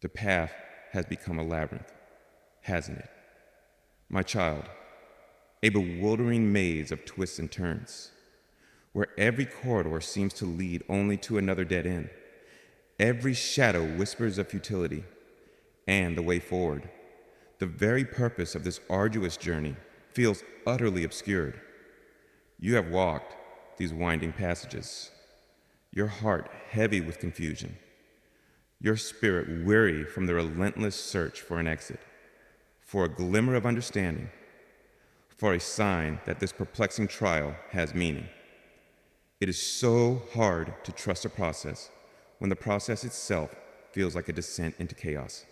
The path has become a labyrinth, hasn't it? My child, a bewildering maze of twists and turns, where every corridor seems to lead only to another dead end. Every shadow whispers of futility and the way forward. The very purpose of this arduous journey feels utterly obscured. You have walked these winding passages, your heart heavy with confusion, your spirit weary from the relentless search for an exit, for a glimmer of understanding, for a sign that this perplexing trial has meaning. It is so hard to trust a process when the process itself feels like a descent into chaos.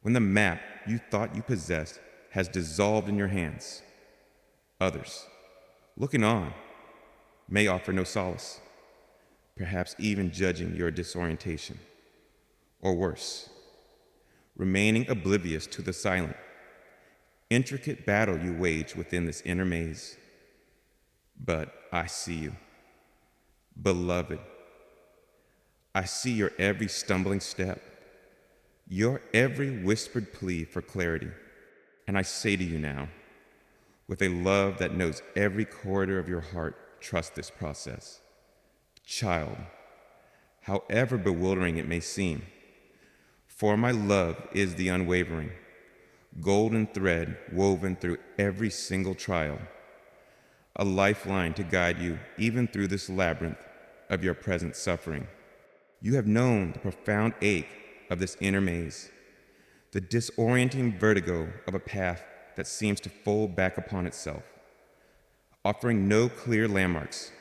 When the map you thought you possessed has dissolved in your hands. Others, looking on, may offer no solace, perhaps even judging your disorientation. Or worse, remaining oblivious to the silent, intricate battle you wage within this inner maze. But I see you, beloved. I see your every stumbling step, your every whispered plea for clarity. And I say to you now, with a love that knows every corridor of your heart, trust this process. Child, however bewildering it may seem, for my love is the unwavering, golden thread woven through every single trial, a lifeline to guide you even through this labyrinth of your present suffering. You have known the profound ache of this inner maze, the disorienting vertigo of a path that seems to fold back upon itself, offering no clear landmarks,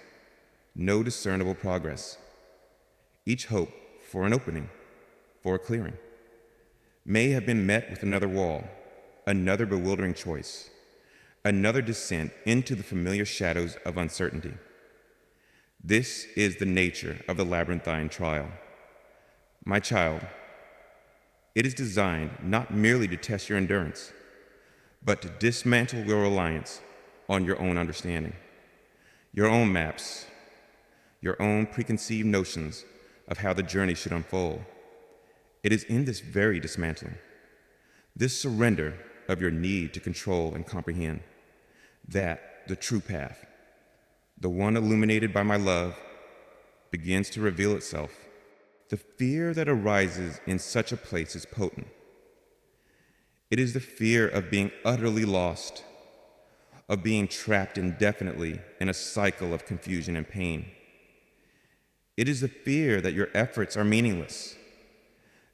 no discernible progress. Each hope for an opening, for a clearing, may have been met with another wall, another bewildering choice, another descent into the familiar shadows of uncertainty. This is the nature of the labyrinthine trial. My child, it is designed not merely to test your endurance, but to dismantle your reliance on your own understanding, your own maps, your own preconceived notions of how the journey should unfold. It is in this very dismantling, this surrender of your need to control and comprehend, that the true path, the one illuminated by my love, begins to reveal itself. The fear that arises in such a place is potent. It is the fear of being utterly lost, of being trapped indefinitely in a cycle of confusion and pain. It is the fear that your efforts are meaningless,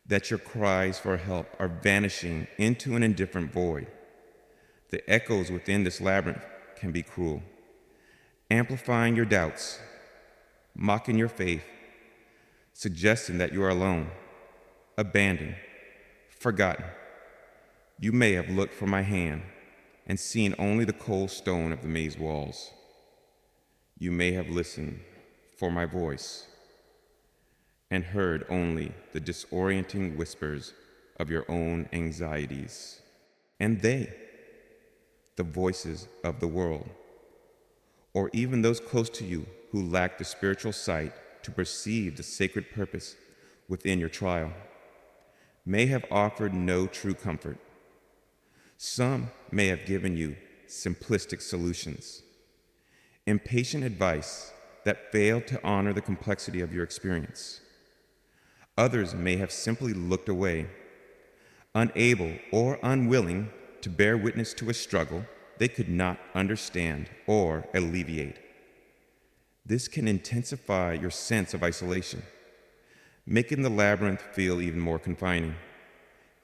that your cries for help are vanishing into an indifferent void. The echoes within this labyrinth can be cruel, amplifying your doubts, mocking your faith, suggesting that you are alone, abandoned, forgotten. You may have looked for my hand and seen only the cold stone of the maze walls. You may have listened for my voice and heard only the disorienting whispers of your own anxieties. And they, the voices of the world, or even those close to you who lack the spiritual sight to perceive the sacred purpose within your trial, may have offered no true comfort. Some may have given you simplistic solutions, impatient advice that failed to honor the complexity of your experience. Others may have simply looked away, unable or unwilling to bear witness to a struggle they could not understand or alleviate. This can intensify your sense of isolation, making the labyrinth feel even more confining,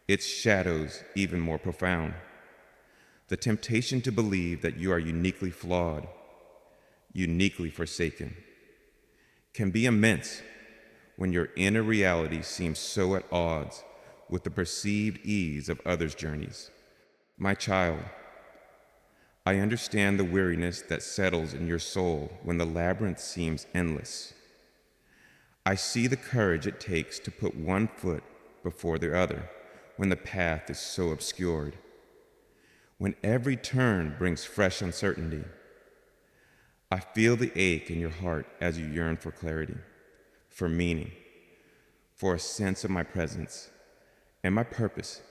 its shadows even more profound. The temptation to believe that you are uniquely flawed, uniquely forsaken, can be immense when your inner reality seems so at odds with the perceived ease of others' journeys. My child, I understand the weariness that settles in your soul when the labyrinth seems endless. I see the courage it takes to put one foot before the other when the path is so obscured, when every turn brings fresh uncertainty. I feel the ache in your heart as you yearn for clarity, for meaning, for a sense of my presence, and my purpose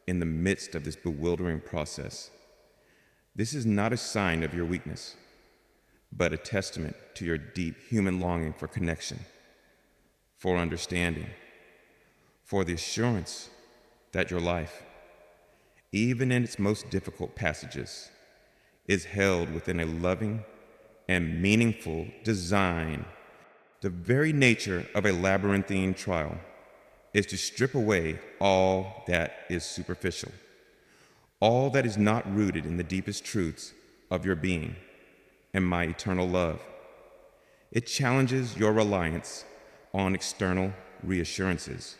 in the midst of this bewildering process. This is not a sign of your weakness, but a testament to your deep human longing for connection, for understanding, for the assurance that your life, even in its most difficult passages, is held within a loving and meaningful design. The very nature of a labyrinthine trial is to strip away all that is superficial, all that is not rooted in the deepest truths of your being and my eternal love. It challenges your reliance on external reassurances,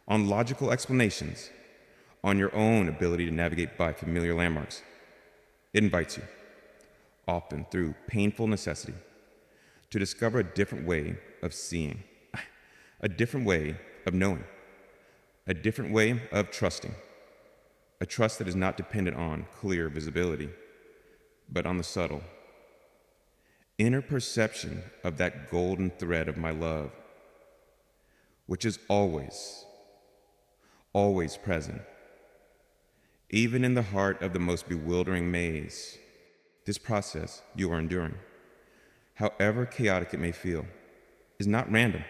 on logical explanations, on your own ability to navigate by familiar landmarks. It invites you, often through painful necessity, to discover a different way of seeing, a different way of knowing, a different way of trusting, a trust that is not dependent on clear visibility, but on the subtle inner perception of that golden thread of my love, which is always, always present, even in the heart of the most bewildering maze. This process you are enduring, however chaotic it may feel, is not random,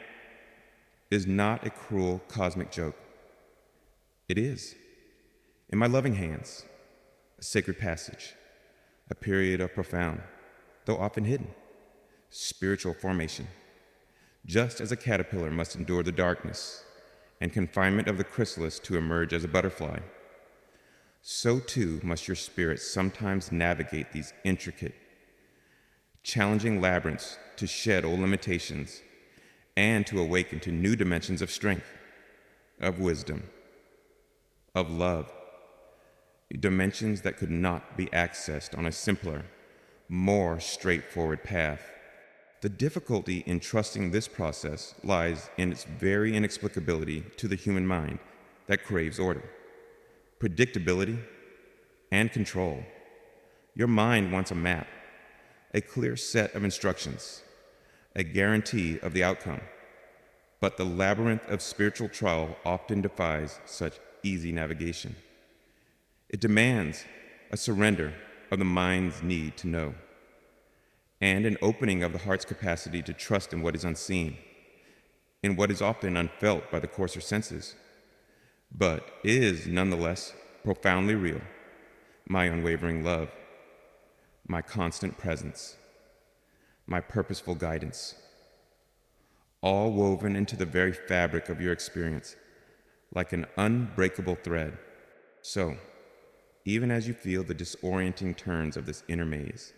is not a cruel cosmic joke. It is, in my loving hands, a sacred passage, a period of profound, though often hidden, spiritual formation. Just as a caterpillar must endure the darkness and confinement of the chrysalis to emerge as a butterfly, so too must your spirit sometimes navigate these intricate, challenging labyrinths to shed old limitations and to awaken to new dimensions of strength, of wisdom, of love, dimensions that could not be accessed on a simpler, more straightforward path. The difficulty in trusting this process lies in its very inexplicability to the human mind that craves order, predictability, and control. Your mind wants a map, a clear set of instructions, a guarantee of the outcome. But the labyrinth of spiritual trial often defies such easy navigation. It demands a surrender of the mind's need to know, and an opening of the heart's capacity to trust in what is unseen, in what is often unfelt by the coarser senses, but is nonetheless profoundly real, my unwavering love, my constant presence, my purposeful guidance, all woven into the very fabric of your experience like an unbreakable thread. So, even as you feel the disorienting turns of this inner maze,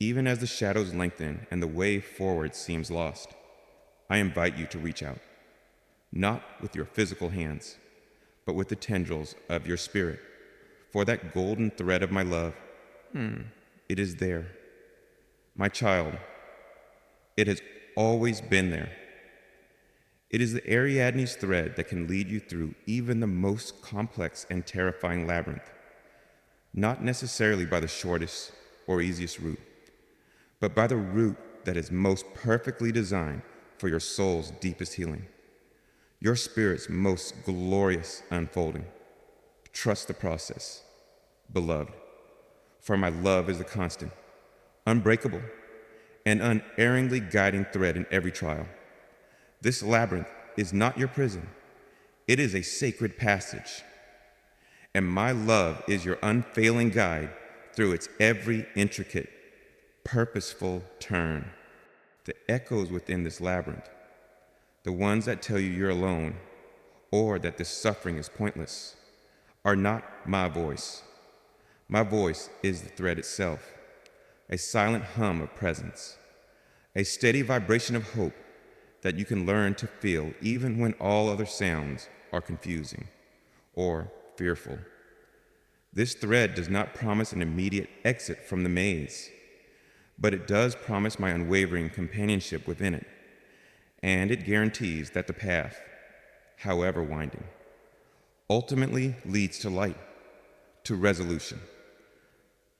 even as the shadows lengthen and the way forward seems lost, I invite you to reach out, not with your physical hands, but with the tendrils of your spirit, for that golden thread of my love. It is there. My child, it has always been there. It is the Ariadne's thread that can lead you through even the most complex and terrifying labyrinth, not necessarily by the shortest or easiest route, but by the route that is most perfectly designed for your soul's deepest healing, your spirit's most glorious unfolding. Trust the process, beloved, for my love is a constant, unbreakable, and unerringly guiding thread in every trial. This labyrinth is not your prison. It is a sacred passage, and my love is your unfailing guide through its every intricate, purposeful turn. The echoes within this labyrinth, the ones that tell you you're alone or that this suffering is pointless, are not my voice. My voice is the thread itself, a silent hum of presence, a steady vibration of hope that you can learn to feel even when all other sounds are confusing or fearful. This thread does not promise an immediate exit from the maze, but it does promise my unwavering companionship within it, and it guarantees that the path, however winding, ultimately leads to light, to resolution,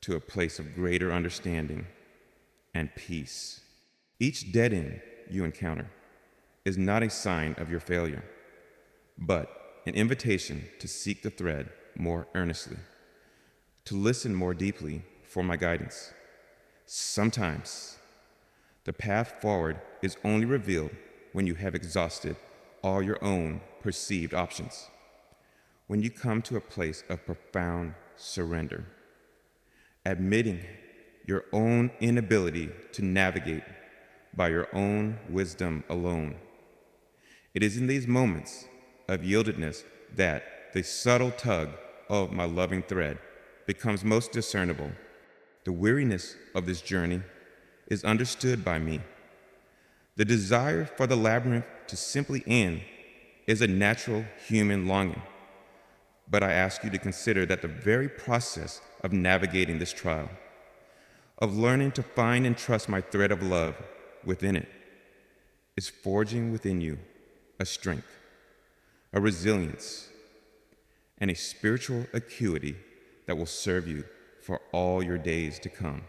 to a place of greater understanding and peace. Each dead end you encounter is not a sign of your failure, but an invitation to seek the thread more earnestly, to listen more deeply for my guidance. Sometimes the path forward is only revealed when you have exhausted all your own perceived options, when you come to a place of profound surrender, admitting your own inability to navigate by your own wisdom alone. It is in these moments of yieldedness that the subtle tug of my loving thread becomes most discernible. The weariness of this journey is understood by me. The desire for the labyrinth to simply end is a natural human longing. But I ask you to consider that the very process of navigating this trial, of learning to find and trust my thread of love within it, is forging within you a strength, a resilience, and a spiritual acuity that will serve you for all your days to come.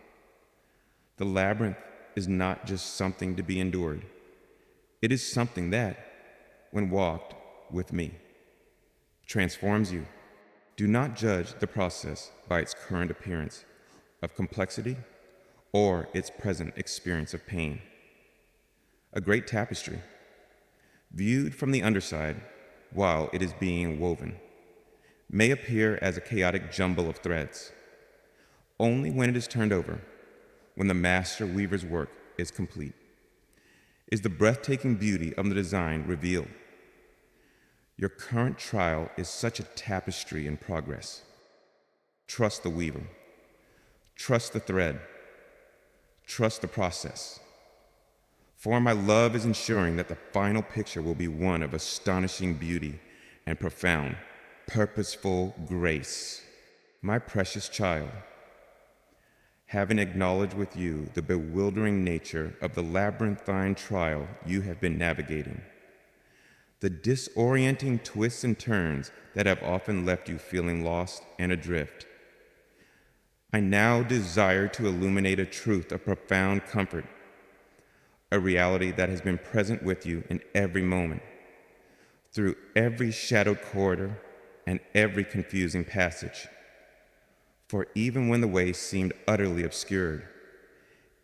The labyrinth is not just something to be endured. It is something that, when walked with me, transforms you. Do not judge the process by its current appearance of complexity or its present experience of pain. A great tapestry, viewed from the underside while it is being woven, may appear as a chaotic jumble of threads. Only when it is turned over, when the master weaver's work is complete, is the breathtaking beauty of the design revealed. Your current trial is such a tapestry in progress. Trust the weaver. Trust the thread. Trust the process. For my love is ensuring that the final picture will be one of astonishing beauty and profound, purposeful grace. My precious child, having acknowledged with you the bewildering nature of the labyrinthine trial you have been navigating, the disorienting twists and turns that have often left you feeling lost and adrift, I now desire to illuminate a truth of profound comfort, a reality that has been present with you in every moment, through every shadowed corridor and every confusing passage. For even when the way seemed utterly obscured,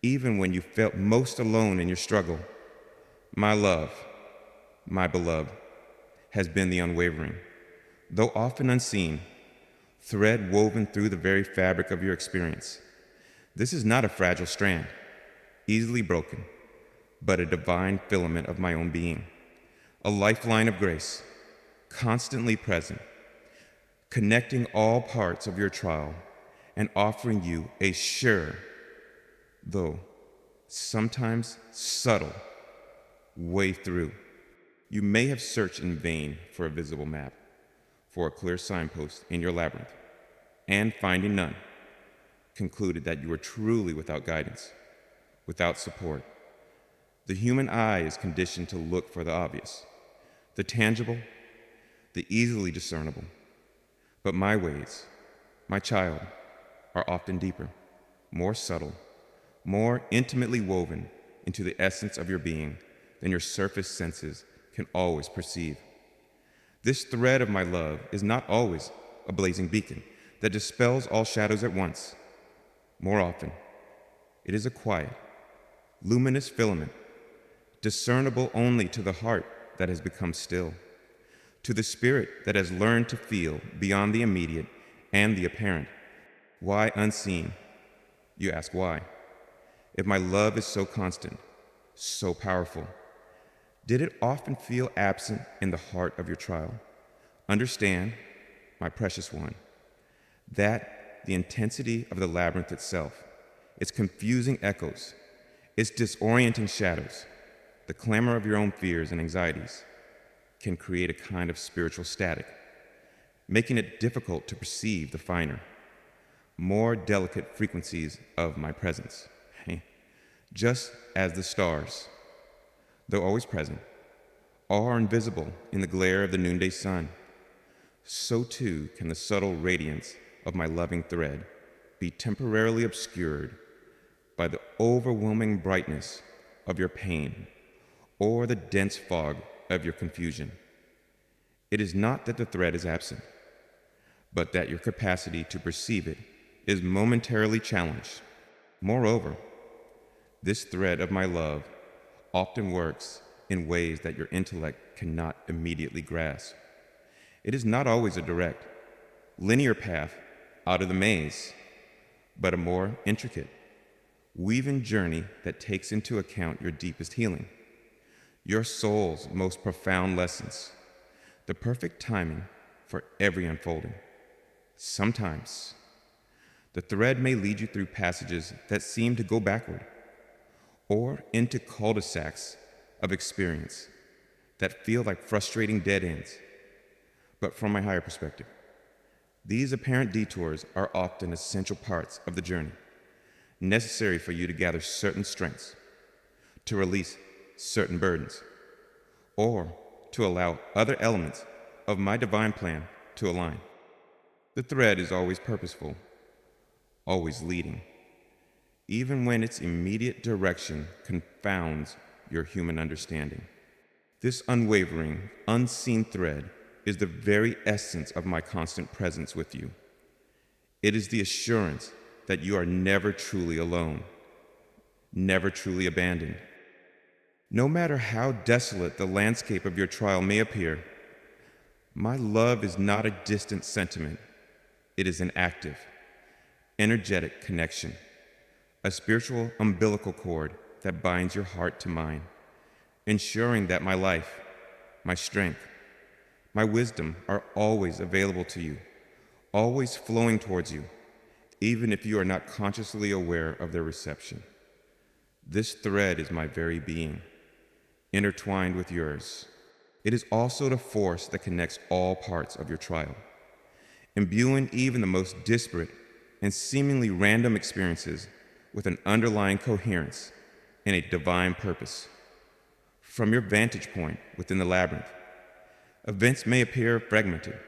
even when you felt most alone in your struggle, my love, my beloved, has been the unwavering, though often unseen, thread woven through the very fabric of your experience. This is not a fragile strand, easily broken, but a divine filament of my own being, a lifeline of grace, constantly present, connecting all parts of your trial and offering you a sure, though sometimes subtle, way through. You may have searched in vain for a visible map, for a clear signpost in your labyrinth, and finding none, concluded that you were truly without guidance, without support. The human eye is conditioned to look for the obvious, the tangible, the easily discernible. But my ways, my child, are often deeper, more subtle, more intimately woven into the essence of your being than your surface senses can always perceive. This thread of my love is not always a blazing beacon that dispels all shadows at once. More often, it is a quiet, luminous filament, discernible only to the heart that has become still, to the spirit that has learned to feel beyond the immediate and the apparent. Why unseen? You ask why. If my love is so constant, so powerful, did it often feel absent in the heart of your trial? Understand, my precious one, that the intensity of the labyrinth itself, its confusing echoes, its disorienting shadows, the clamor of your own fears and anxieties, can create a kind of spiritual static, making it difficult to perceive the finer, more delicate frequencies of my presence. Just as the stars, though always present, are invisible in the glare of the noonday sun, so too can the subtle radiance of my loving thread be temporarily obscured by the overwhelming brightness of your pain or the dense fog of your confusion. It is not that the thread is absent, but that your capacity to perceive it is momentarily challenged. Moreover, this thread of my love often works in ways that your intellect cannot immediately grasp. It is not always a direct, linear path out of the maze, but a more intricate, weaving journey that takes into account your deepest healing, your soul's most profound lessons, the perfect timing for every unfolding. Sometimes, the thread may lead you through passages that seem to go backward, or into cul-de-sacs of experience that feel like frustrating dead ends. But from my higher perspective, these apparent detours are often essential parts of the journey, necessary for you to gather certain strengths, to release certain burdens, or to allow other elements of my divine plan to align. The thread is always purposeful, always leading, even when its immediate direction confounds your human understanding. This unwavering, unseen thread is the very essence of my constant presence with you. It is the assurance that you are never truly alone, never truly abandoned. No matter how desolate the landscape of your trial may appear, my love is not a distant sentiment. It is an active, energetic connection, a spiritual umbilical cord that binds your heart to mine, ensuring that my life, my strength, my wisdom are always available to you, always flowing towards you, even if you are not consciously aware of their reception. This thread is my very being, intertwined with yours. It is also the force that connects all parts of your trial, imbuing even the most disparate and seemingly random experiences with an underlying coherence and a divine purpose. From your vantage point within the labyrinth, events may appear fragmented,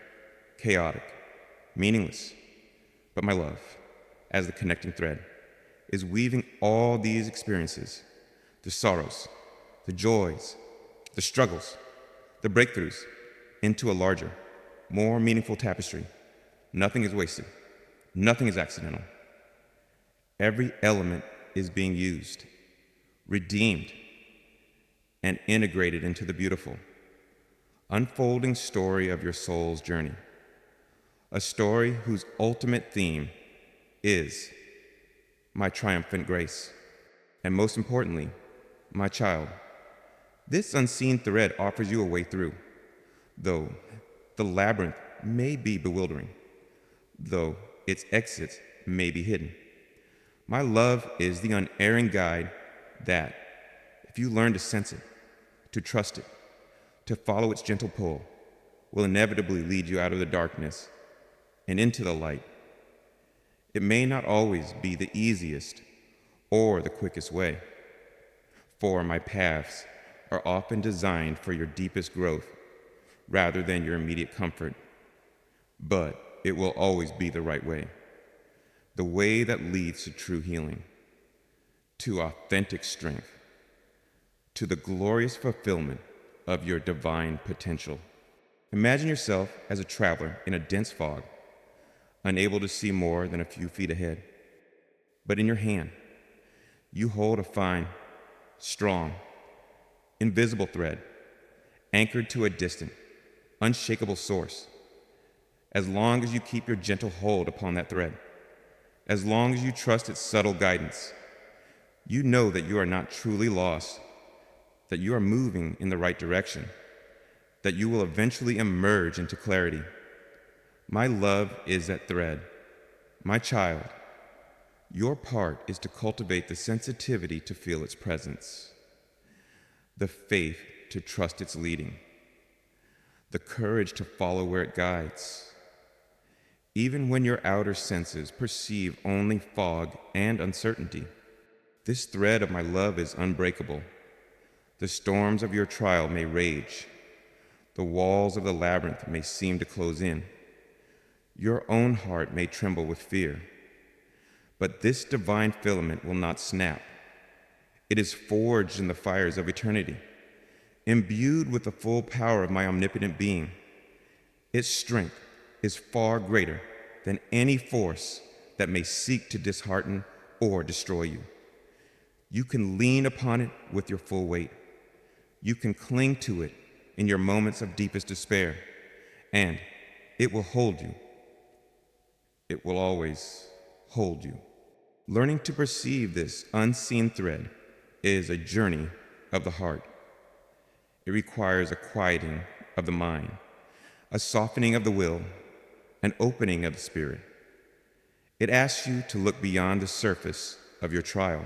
chaotic, meaningless, but my love, as the connecting thread, is weaving all these experiences, the sorrows, the joys, the struggles, the breakthroughs, into a larger, more meaningful tapestry. Nothing is wasted. Nothing is accidental. Every element is being used, redeemed, and integrated into the beautiful, unfolding story of your soul's journey. A story whose ultimate theme is my triumphant grace. And most importantly, my child, this unseen thread offers you a way through, though the labyrinth may be bewildering, though its exits may be hidden. My love is the unerring guide that, if you learn to sense it, to trust it, to follow its gentle pull, will inevitably lead you out of the darkness and into the light. It may not always be the easiest or the quickest way, for my paths are often designed for your deepest growth rather than your immediate comfort, but it will always be the right way, the way that leads to true healing, to authentic strength, to the glorious fulfillment of your divine potential. Imagine yourself as a traveler in a dense fog, unable to see more than a few feet ahead. But in your hand, you hold a fine, strong, invisible thread, anchored to a distant, unshakable source. As long as you keep your gentle hold upon that thread, as long as you trust its subtle guidance, you know that you are not truly lost, that you are moving in the right direction, that you will eventually emerge into clarity. My love is that thread. My child, your part is to cultivate the sensitivity to feel its presence, the faith to trust its leading, the courage to follow where it guides. Even when your outer senses perceive only fog and uncertainty, this thread of my love is unbreakable. The storms of your trial may rage. The walls of the labyrinth may seem to close in. Your own heart may tremble with fear. But this divine filament will not snap. It is forged in the fires of eternity, imbued with the full power of my omnipotent being, Its strength is far greater than any force that may seek to dishearten or destroy you. You can lean upon it with your full weight. You can cling to it in your moments of deepest despair, and it will hold you. It will always hold you. Learning to perceive this unseen thread is a journey of the heart. It requires a quieting of the mind, a softening of the will, an opening of the spirit. It asks you to look beyond the surface of your trial,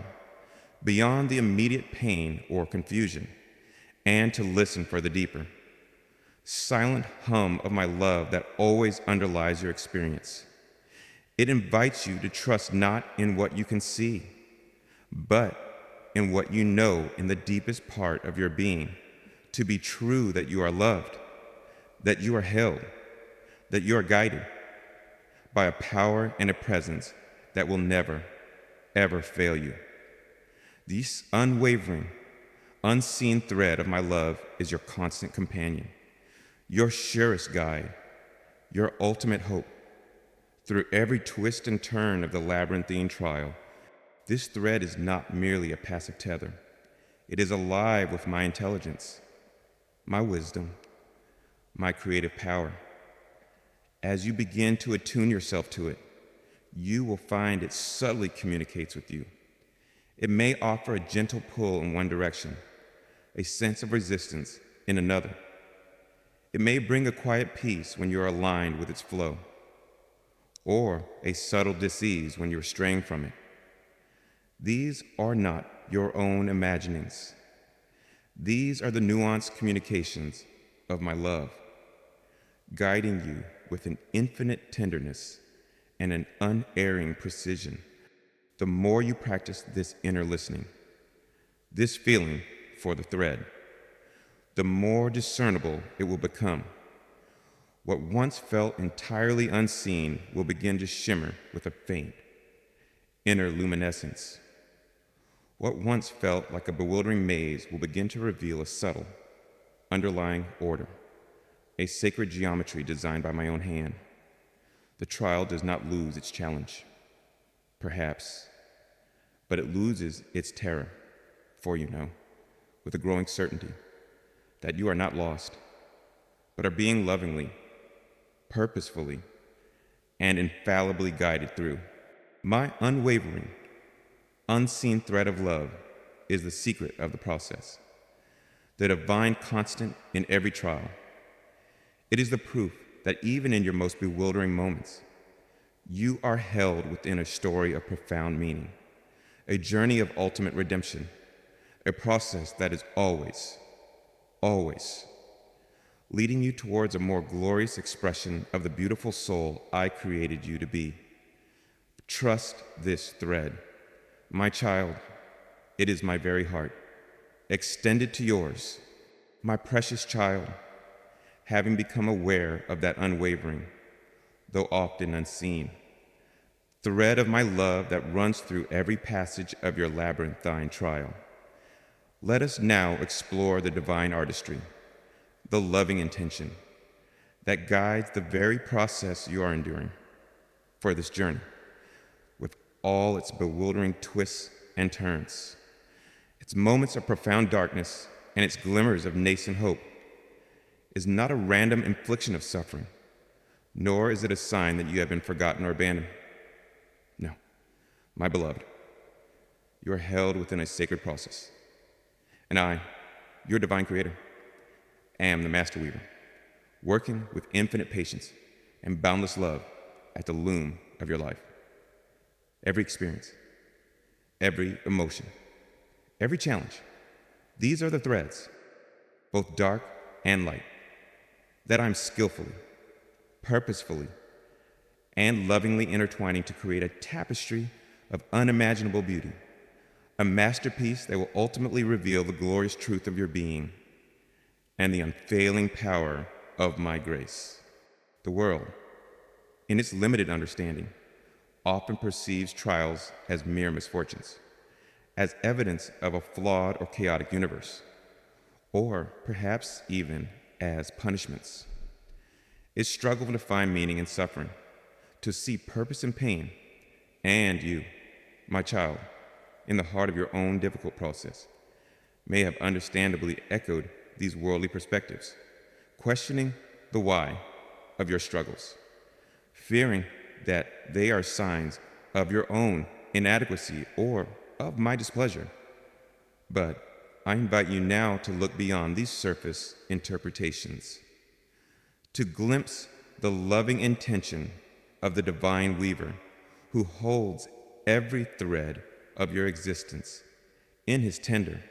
beyond the immediate pain or confusion, and to listen for the deeper, silent hum of my love that always underlies your experience. It invites you to trust not in what you can see, but in what you know in the deepest part of your being, to be true that you are loved, that you are held, that you are guided by a power and a presence that will never, ever fail you. This unwavering, unseen thread of my love is your constant companion, your surest guide, your ultimate hope. Through every twist and turn of the labyrinthine trial, this thread is not merely a passive tether. It is alive with my intelligence, my wisdom, my creative power. As you begin to attune yourself to it, you will find it subtly communicates with you. It may offer a gentle pull in one direction, a sense of resistance in another. It may bring a quiet peace when you are aligned with its flow, or a subtle dis-ease when you're straying from it. These are not your own imaginings. These are the nuanced communications of my love, guiding you with an infinite tenderness and an unerring precision. The more you practice this inner listening, this feeling for the thread, the more discernible it will become. What once felt entirely unseen will begin to shimmer with a faint inner luminescence. What once felt like a bewildering maze will begin to reveal a subtle, underlying order, a sacred geometry designed by my own hand. The trial does not lose its challenge, perhaps, but it loses its terror, for you know, with a growing certainty that you are not lost, but are being lovingly, purposefully, and infallibly guided through. My unwavering, unseen thread of love is the secret of the process, the divine constant in every trial. It is the proof that even in your most bewildering moments, you are held within a story of profound meaning, a journey of ultimate redemption, a process that is always, always leading you towards a more glorious expression of the beautiful soul I created you to be. Trust this thread. My child, it is my very heart, extended to yours. My precious child, having become aware of that unwavering, though often unseen, thread of my love that runs through every passage of your labyrinthine trial. Let us now explore the divine artistry, the loving intention that guides the very process you are enduring for this journey, with all its bewildering twists and turns, its moments of profound darkness and its glimmers of nascent hope, is not a random infliction of suffering, nor is it a sign that you have been forgotten or abandoned. No, my beloved, you are held within a sacred process, and I, your divine creator, am the master weaver, working with infinite patience and boundless love at the loom of your life. Every experience, every emotion, every challenge, these are the threads, both dark and light, that I'm skillfully, purposefully, and lovingly intertwining to create a tapestry of unimaginable beauty, a masterpiece that will ultimately reveal the glorious truth of your being and the unfailing power of my grace. The world, in its limited understanding, often perceives trials as mere misfortunes, as evidence of a flawed or chaotic universe, or perhaps even as punishments. is struggle to find meaning in suffering, to see purpose in pain, and you, my child, in the heart of your own difficult process, may have understandably echoed these worldly perspectives, questioning the why of your struggles, fearing that they are signs of your own inadequacy or of my displeasure. But I invite you now to look beyond these surface interpretations, to glimpse the loving intention of the divine weaver who holds every thread of your existence in his tender,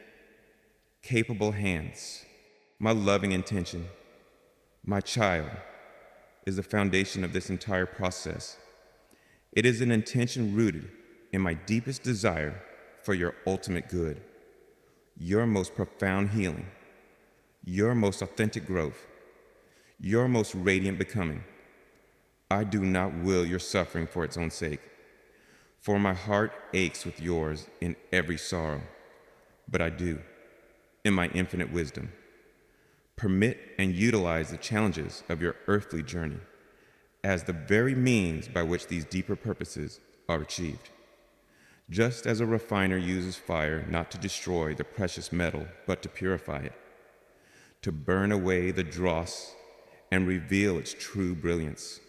capable hands. My loving intention, my child, is the foundation of this entire process. It is an intention rooted in my deepest desire for your ultimate good, your most profound healing, your most authentic growth, your most radiant becoming. I do not will your suffering for its own sake, for my heart aches with yours in every sorrow, but I do, in my infinite wisdom, permit and utilize the challenges of your earthly journey as the very means by which these deeper purposes are achieved. Just as a refiner uses fire not to destroy the precious metal, but to purify it, to burn away the dross and reveal its true brilliance,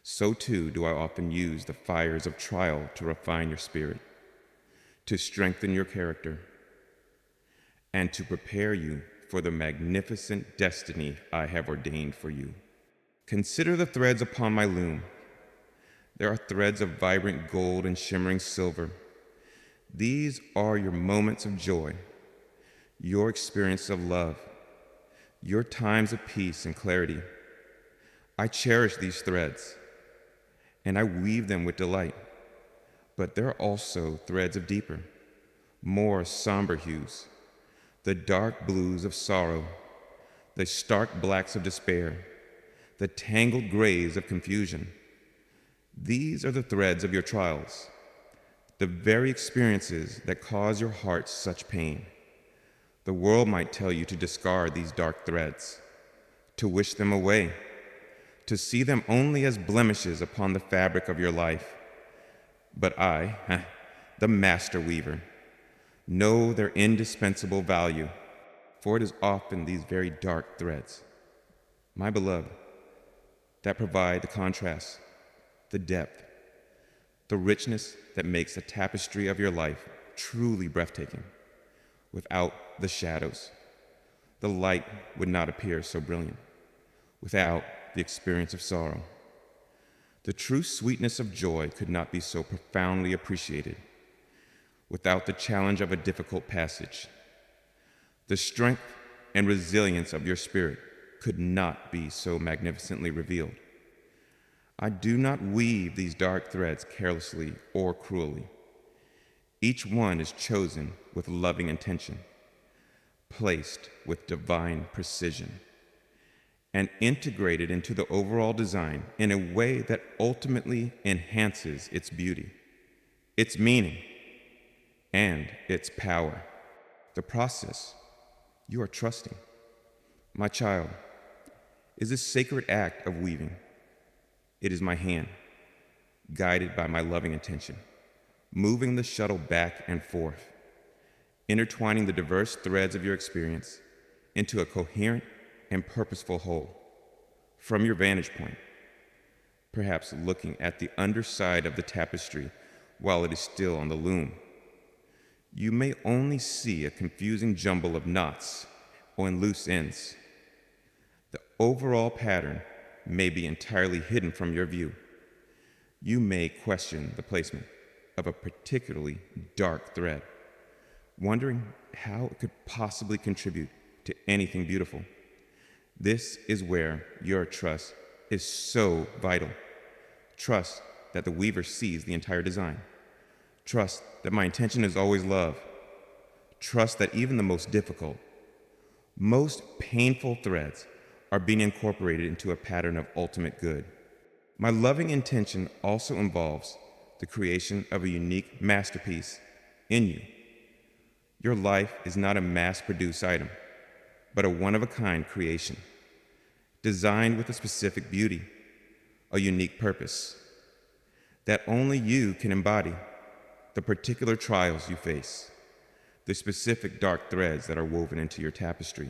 so too do I often use the fires of trial to refine your spirit, to strengthen your character, and to prepare you for the magnificent destiny I have ordained for you. Consider the threads upon my loom. There are threads of vibrant gold and shimmering silver. These are your moments of joy, your experience of love, your times of peace and clarity. I cherish these threads, and I weave them with delight. But there are also threads of deeper, more somber hues, the dark blues of sorrow, the stark blacks of despair, the tangled grays of confusion. These are the threads of your trials, the very experiences that cause your heart such pain. The world might tell you to discard these dark threads, to wish them away, to see them only as blemishes upon the fabric of your life. But I, the master weaver, know their indispensable value, for it is often these very dark threads, my beloved, that provide the contrast, the depth, the richness that makes the tapestry of your life truly breathtaking. Without the shadows, the light would not appear so brilliant. Without the experience of sorrow, the true sweetness of joy could not be so profoundly appreciated. Without the challenge of a difficult passage, the strength and resilience of your spirit could not be so magnificently revealed. I do not weave these dark threads carelessly or cruelly. Each one is chosen with loving intention, placed with divine precision, and integrated into the overall design in a way that ultimately enhances its beauty, its meaning, and its power. The process you are trusting, my child, is a sacred act of weaving. It is my hand, guided by my loving intention, moving the shuttle back and forth, intertwining the diverse threads of your experience into a coherent and purposeful whole. From your vantage point, perhaps looking at the underside of the tapestry while it is still on the loom, you may only see a confusing jumble of knots or loose ends. The overall pattern may be entirely hidden from your view. You may question the placement of a particularly dark thread, wondering how it could possibly contribute to anything beautiful. This is where your trust is so vital. Trust that the weaver sees the entire design. Trust that my intention is always love. Trust that even the most difficult, most painful threads are being incorporated into a pattern of ultimate good. My loving intention also involves the creation of a unique masterpiece in you. Your life is not a mass-produced item, but a one-of-a-kind creation, designed with a specific beauty, a unique purpose, that only you can embody. The particular trials you face, the specific dark threads that are woven into your tapestry,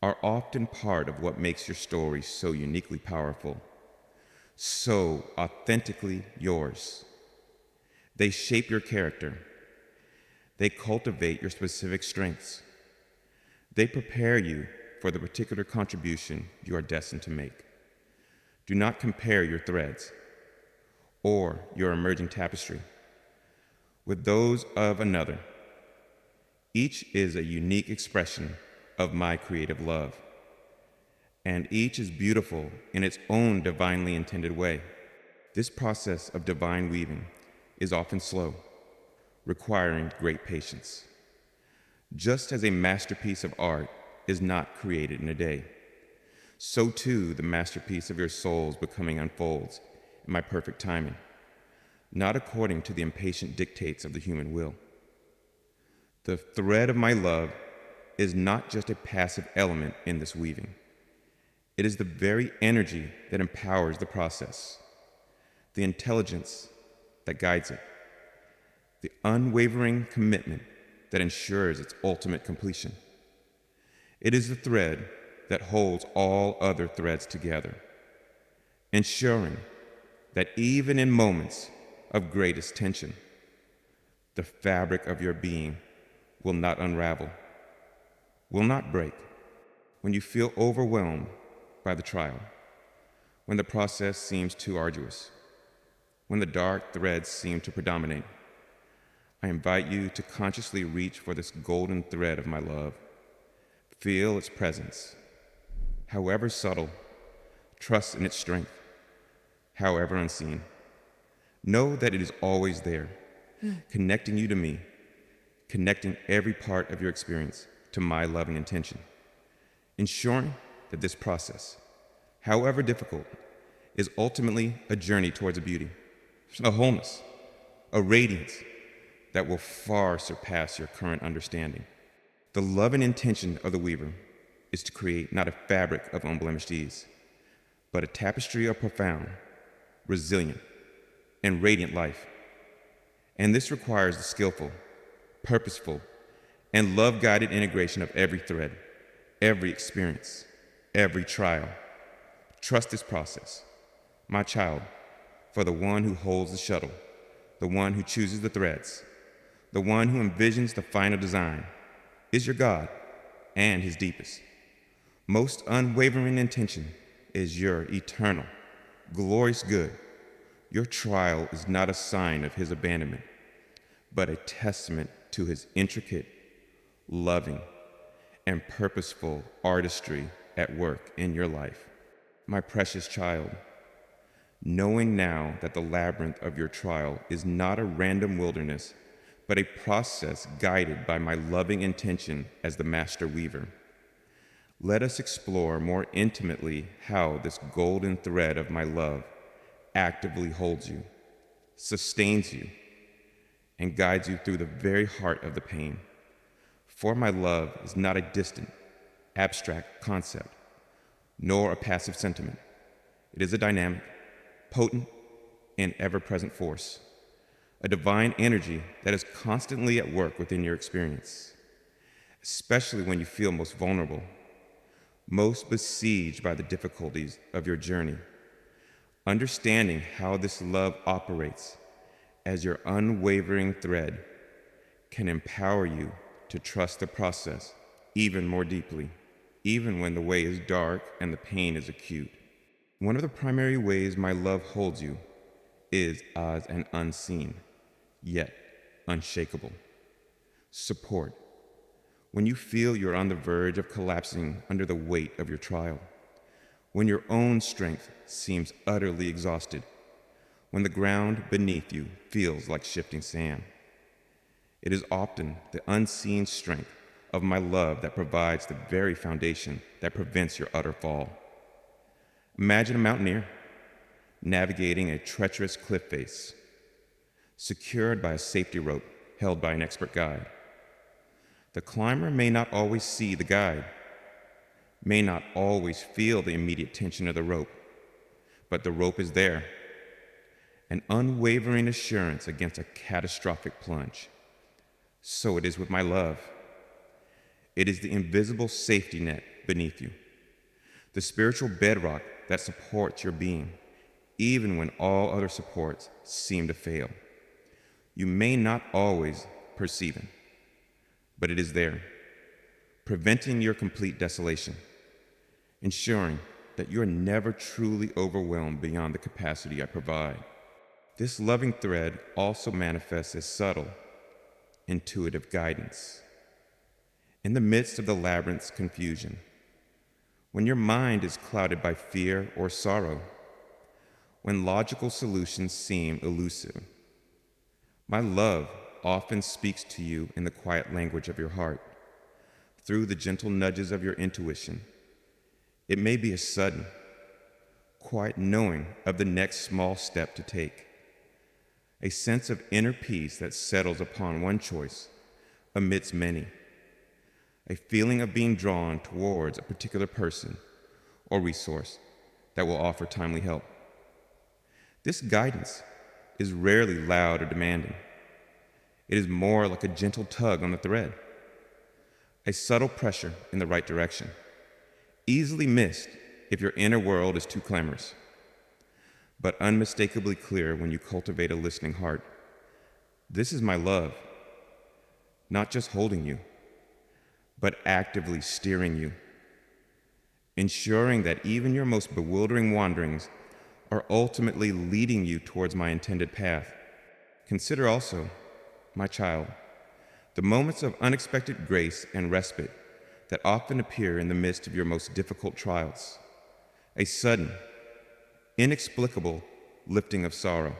are often part of what makes your story so uniquely powerful, so authentically yours. They shape your character. They cultivate your specific strengths. They prepare you for the particular contribution you are destined to make. Do not compare your threads or your emerging tapestry with those of another. Each is a unique expression of my creative love, and each is beautiful in its own divinely intended way. This process of divine weaving is often slow, requiring great patience. Just as a masterpiece of art is not created in a day, so too the masterpiece of your soul's becoming unfolds in my perfect timing, not according to the impatient dictates of the human will. The thread of my love is not just a passive element in this weaving. It is the very energy that empowers the process, the intelligence that guides it, the unwavering commitment that ensures its ultimate completion. It is the thread that holds all other threads together, ensuring that even in moments of greatest tension, the fabric of your being will not unravel, will not break. When you feel overwhelmed by the trial, when the process seems too arduous, when the dark threads seem to predominate, I invite you to consciously reach for this golden thread of my love. Feel its presence. However subtle, trust in its strength. However unseen, know that it is always there, connecting you to me, connecting every part of your experience to my loving intention, ensuring that this process, however difficult, is ultimately a journey towards a beauty, a wholeness, a radiance that will far surpass your current understanding. The love and intention of the weaver is to create not a fabric of unblemished ease, but a tapestry of profound, resilient, and radiant life. And this requires the skillful, purposeful, and love-guided integration of every thread, every experience, every trial. Trust this process, my child, for the one who holds the shuttle, the one who chooses the threads, the one who envisions the final design, is your God and his deepest, most unwavering intention is your eternal, glorious good. Your trial is not a sign of his abandonment, but a testament to his intricate, loving, and purposeful artistry at work in your life. My precious child, knowing now that the labyrinth of your trial is not a random wilderness, but a process guided by my loving intention as the master weaver, let us explore more intimately how this golden thread of my love actively holds you, sustains you, and guides you through the very heart of the pain. For my love is not a distant, abstract concept, nor a passive sentiment. It is a dynamic, potent, and ever-present force, a divine energy that is constantly at work within your experience, especially when you feel most vulnerable, most besieged by the difficulties of your journey. Understanding how this love operates as your unwavering thread can empower you to trust the process even more deeply, even when the way is dark and the pain is acute. One of the primary ways my love holds you is as an unseen, yet unshakable support. When you feel you're on the verge of collapsing under the weight of your trial, when your own strength seems utterly exhausted, when the ground beneath you feels like shifting sand, it is often the unseen strength of my love that provides the very foundation that prevents your utter fall. Imagine a mountaineer navigating a treacherous cliff face, secured by a safety rope held by an expert guide. The climber may not always see the guide, may not always feel the immediate tension of the rope, but the rope is there, an unwavering assurance against a catastrophic plunge. So it is with my love. It is the invisible safety net beneath you, the spiritual bedrock that supports your being, even when all other supports seem to fail. You may not always perceive it, but it is there, preventing your complete desolation, ensuring that you are never truly overwhelmed beyond the capacity I provide. This loving thread also manifests as subtle, intuitive guidance. In the midst of the labyrinth's confusion, when your mind is clouded by fear or sorrow, when logical solutions seem elusive, my love often speaks to you in the quiet language of your heart, through the gentle nudges of your intuition. It may be a sudden, quiet knowing of the next small step to take, a sense of inner peace that settles upon one choice amidst many, a feeling of being drawn towards a particular person or resource that will offer timely help. This guidance is rarely loud or demanding. It is more like a gentle tug on the thread, a subtle pressure in the right direction, easily missed if your inner world is too clamorous, but unmistakably clear when you cultivate a listening heart. This is my love, not just holding you, but actively steering you, ensuring that even your most bewildering wanderings are ultimately leading you towards my intended path. Consider also, my child, the moments of unexpected grace and respite that often appear in the midst of your most difficult trials. A sudden, inexplicable lifting of sorrow,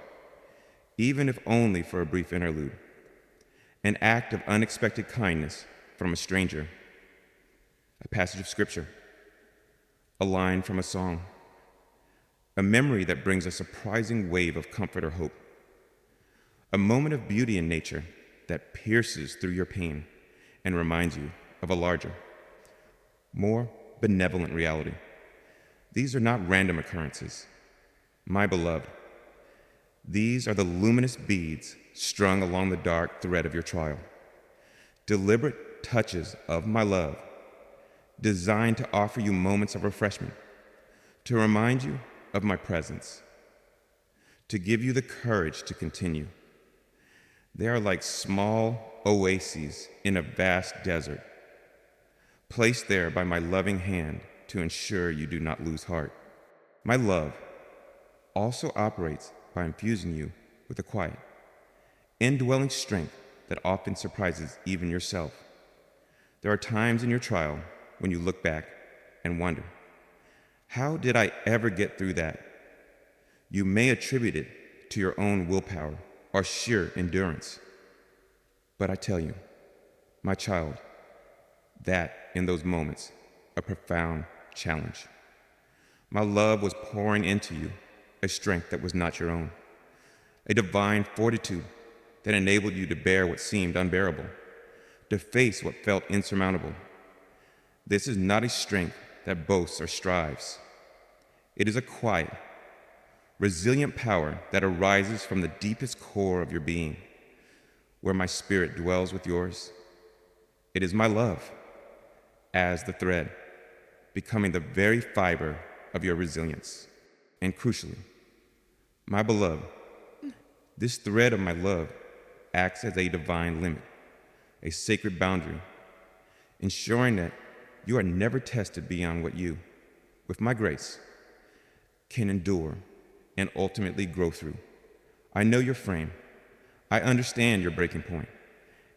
even if only for a brief interlude. An act of unexpected kindness from a stranger. A passage of scripture. A line from a song. A memory that brings a surprising wave of comfort or hope. A moment of beauty in nature that pierces through your pain and reminds you of a larger, more benevolent reality. These are not random occurrences, my beloved. These are the luminous beads strung along the dark thread of your trial, deliberate touches of my love, designed to offer you moments of refreshment, to remind you of my presence, to give you the courage to continue. They are like small oases in a vast desert, placed there by my loving hand to ensure you do not lose heart. My love also operates by infusing you with a quiet, indwelling strength that often surprises even yourself. There are times in your trial when you look back and wonder, how did I ever get through that? You may attribute it to your own willpower or sheer endurance. But I tell you, my child, that in those moments, a profound challenge. My love was pouring into you a strength that was not your own, a divine fortitude that enabled you to bear what seemed unbearable, to face what felt insurmountable. This is not a strength that boasts or strives. It is a quiet, resilient power that arises from the deepest core of your being, where my spirit dwells with yours. It is my love, as the thread, becoming the very fiber of your resilience. And crucially, my beloved, this thread of my love acts as a divine limit, a sacred boundary, ensuring that you are never tested beyond what you, with my grace, can endure and ultimately grow through. I know your frame. I understand your breaking point.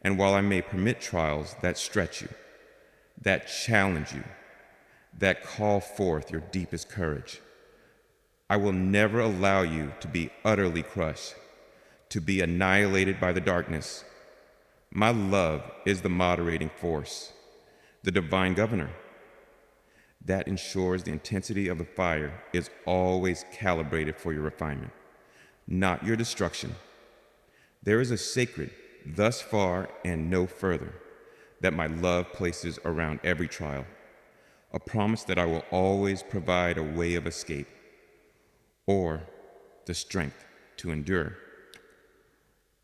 And while I may permit trials that stretch you, that challenge you, that call forth your deepest courage, I will never allow you to be utterly crushed, to be annihilated by the darkness. My love is the moderating force, the divine governor that ensures the intensity of the fire is always calibrated for your refinement, not your destruction. There is a sacred thus far and no further that my love places around every trial, a promise that I will always provide a way of escape or the strength to endure,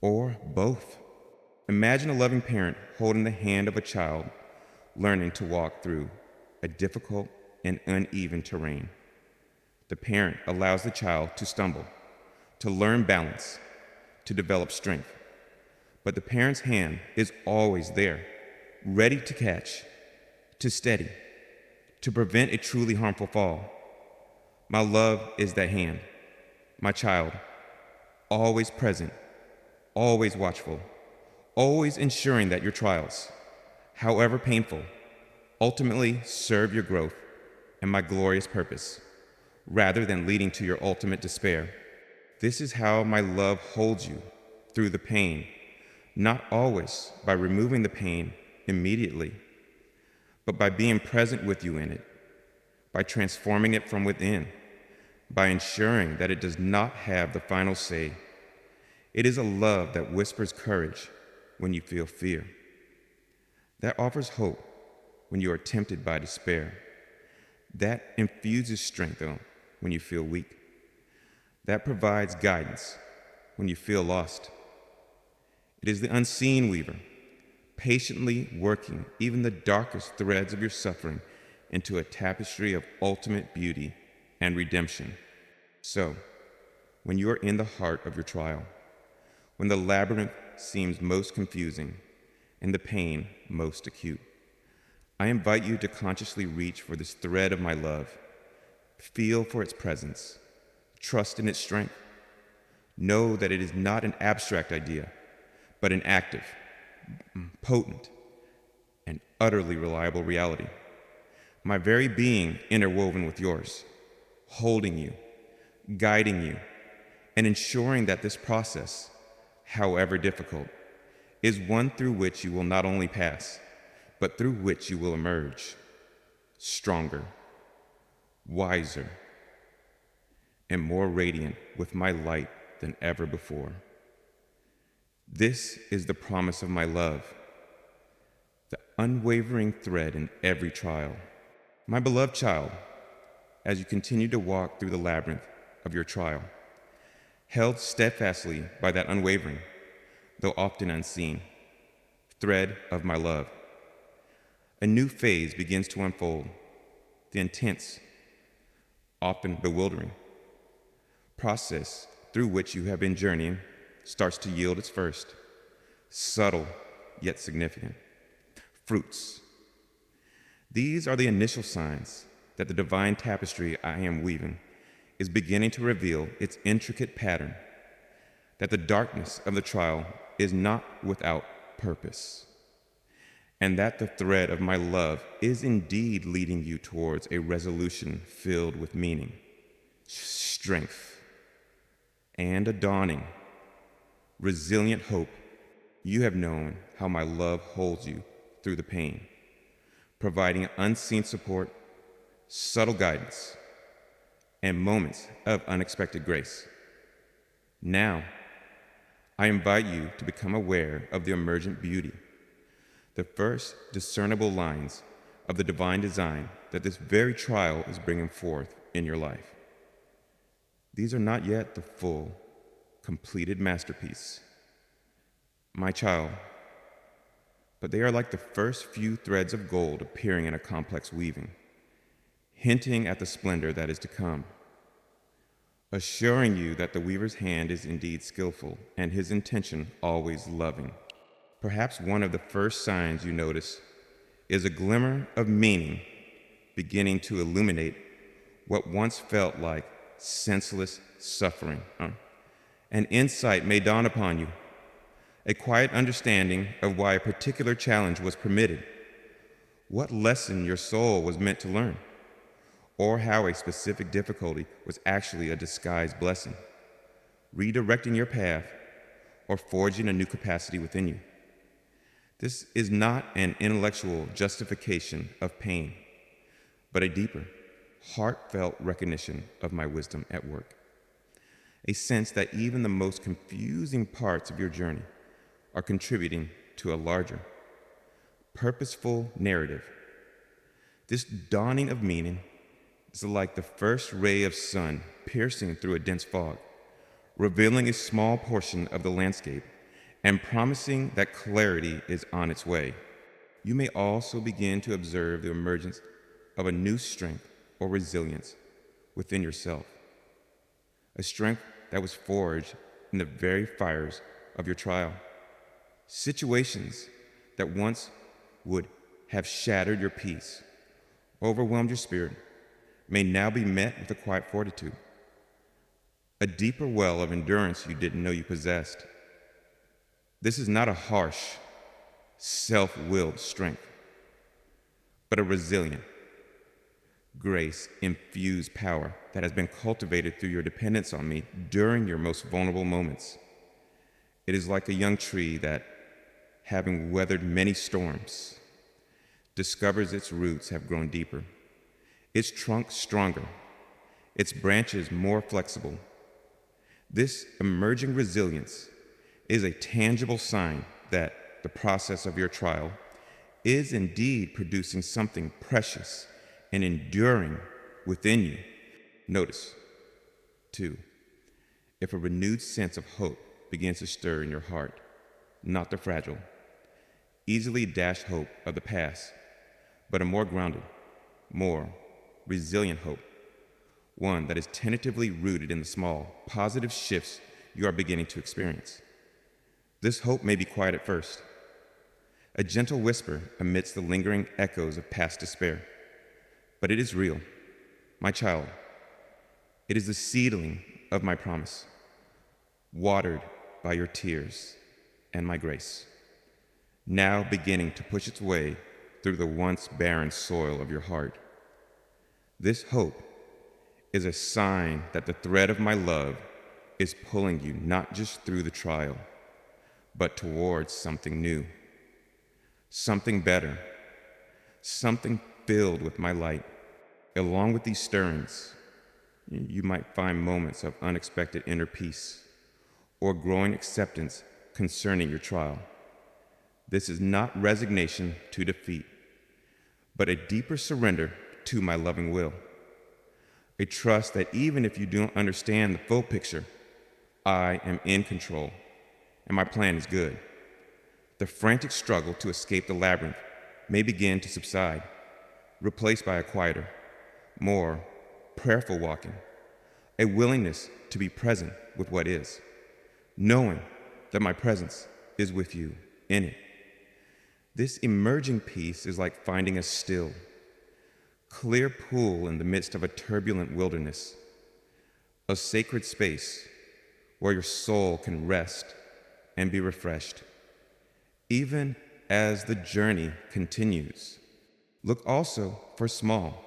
or both. Imagine a loving parent holding the hand of a child learning to walk through a difficult and uneven terrain. The parent allows the child to stumble, to learn balance, to develop strength. But the parent's hand is always there, ready to catch, to steady, to prevent a truly harmful fall. My love is that hand, my child, always present, always watchful, always ensuring that your trials, however painful, ultimately serve your growth and my glorious purpose, rather than leading to your ultimate despair. This is how my love holds you through the pain, not always by removing the pain immediately, but by being present with you in it, by transforming it from within, by ensuring that it does not have the final say. It is a love that whispers courage when you feel fear, that offers hope when you are tempted by despair, that infuses strength when you feel weak, that provides guidance when you feel lost. It is the unseen weaver, patiently working even the darkest threads of your suffering into a tapestry of ultimate beauty and redemption. So, when you are in the heart of your trial, when the labyrinth seems most confusing and the pain most acute, I invite you to consciously reach for this thread of my love. Feel for its presence. Trust in its strength. Know that it is not an abstract idea, but an active, potent, and utterly reliable reality. My very being interwoven with yours, holding you, guiding you, and ensuring that this process, however difficult, is one through which you will not only pass, but through which you will emerge stronger, wiser, and more radiant with my light than ever before. This is the promise of my love, the unwavering thread in every trial. My beloved child, as you continue to walk through the labyrinth of your trial, held steadfastly by that unwavering, though often unseen, thread of my love, a new phase begins to unfold. The intense, often bewildering, process through which you have been journeying starts to yield its first, subtle yet significant, fruits. These are the initial signs that the divine tapestry I am weaving is beginning to reveal its intricate pattern, that the darkness of the trial is not without purpose, and that the thread of my love is indeed leading you towards a resolution filled with meaning, strength, and a dawning, resilient hope. You have known how my love holds you through the pain, providing unseen support, subtle guidance, and moments of unexpected grace. Now, I invite you to become aware of the emergent beauty, the first discernible lines of the divine design that this very trial is bringing forth in your life. These are not yet the full, completed masterpiece, my child, but they are like the first few threads of gold appearing in a complex weaving, hinting at the splendor that is to come, assuring you that the weaver's hand is indeed skillful and his intention always loving. Perhaps one of the first signs you notice is a glimmer of meaning beginning to illuminate what once felt like senseless suffering. An insight may dawn upon you, a quiet understanding of why a particular challenge was permitted, what lesson your soul was meant to learn, or how a specific difficulty was actually a disguised blessing, redirecting your path or forging a new capacity within you. This is not an intellectual justification of pain, but a deeper, heartfelt recognition of my wisdom at work. A sense that even the most confusing parts of your journey are contributing to a larger, purposeful narrative, This dawning of meaning is like the first ray of sun piercing through a dense fog, revealing a small portion of the landscape and promising that clarity is on its way. You may also begin to observe the emergence of a new strength or resilience within yourself, a strength that was forged in the very fires of your trial. Situations that once would have shattered your peace, overwhelmed your spirit, may now be met with a quiet fortitude, a deeper well of endurance you didn't know you possessed. This is not a harsh, self-willed strength, but a resilient, grace-infused power that has been cultivated through your dependence on me during your most vulnerable moments. It is like a young tree that, having weathered many storms, discovers its roots have grown deeper, its trunk stronger, its branches more flexible. This emerging resilience is a tangible sign that the process of your trial is indeed producing something precious and enduring within you. Notice, too, if a renewed sense of hope begins to stir in your heart, not the fragile, easily dashed hope of the past, but a more grounded, more resilient hope, one that is tentatively rooted in the small, positive shifts you are beginning to experience. This hope may be quiet at first, a gentle whisper amidst the lingering echoes of past despair, but it is real, my child. It is the seedling of my promise, watered by your tears and my grace, now beginning to push its way through the once barren soil of your heart. This hope is a sign that the thread of my love is pulling you not just through the trial, but towards something new, something better, something filled with my light. Along with these stirrings, you might find moments of unexpected inner peace or growing acceptance concerning your trial. This is not resignation to defeat, but a deeper surrender to my loving will. A trust that even if you don't understand the full picture, I am in control and my plan is good. The frantic struggle to escape the labyrinth may begin to subside, replaced by a quieter, more prayerful walking, a willingness to be present with what is, knowing that my presence is with you in it. This emerging peace is like finding a still, clear pool in the midst of a turbulent wilderness, a sacred space where your soul can rest and be refreshed. Even as the journey continues, look also for small,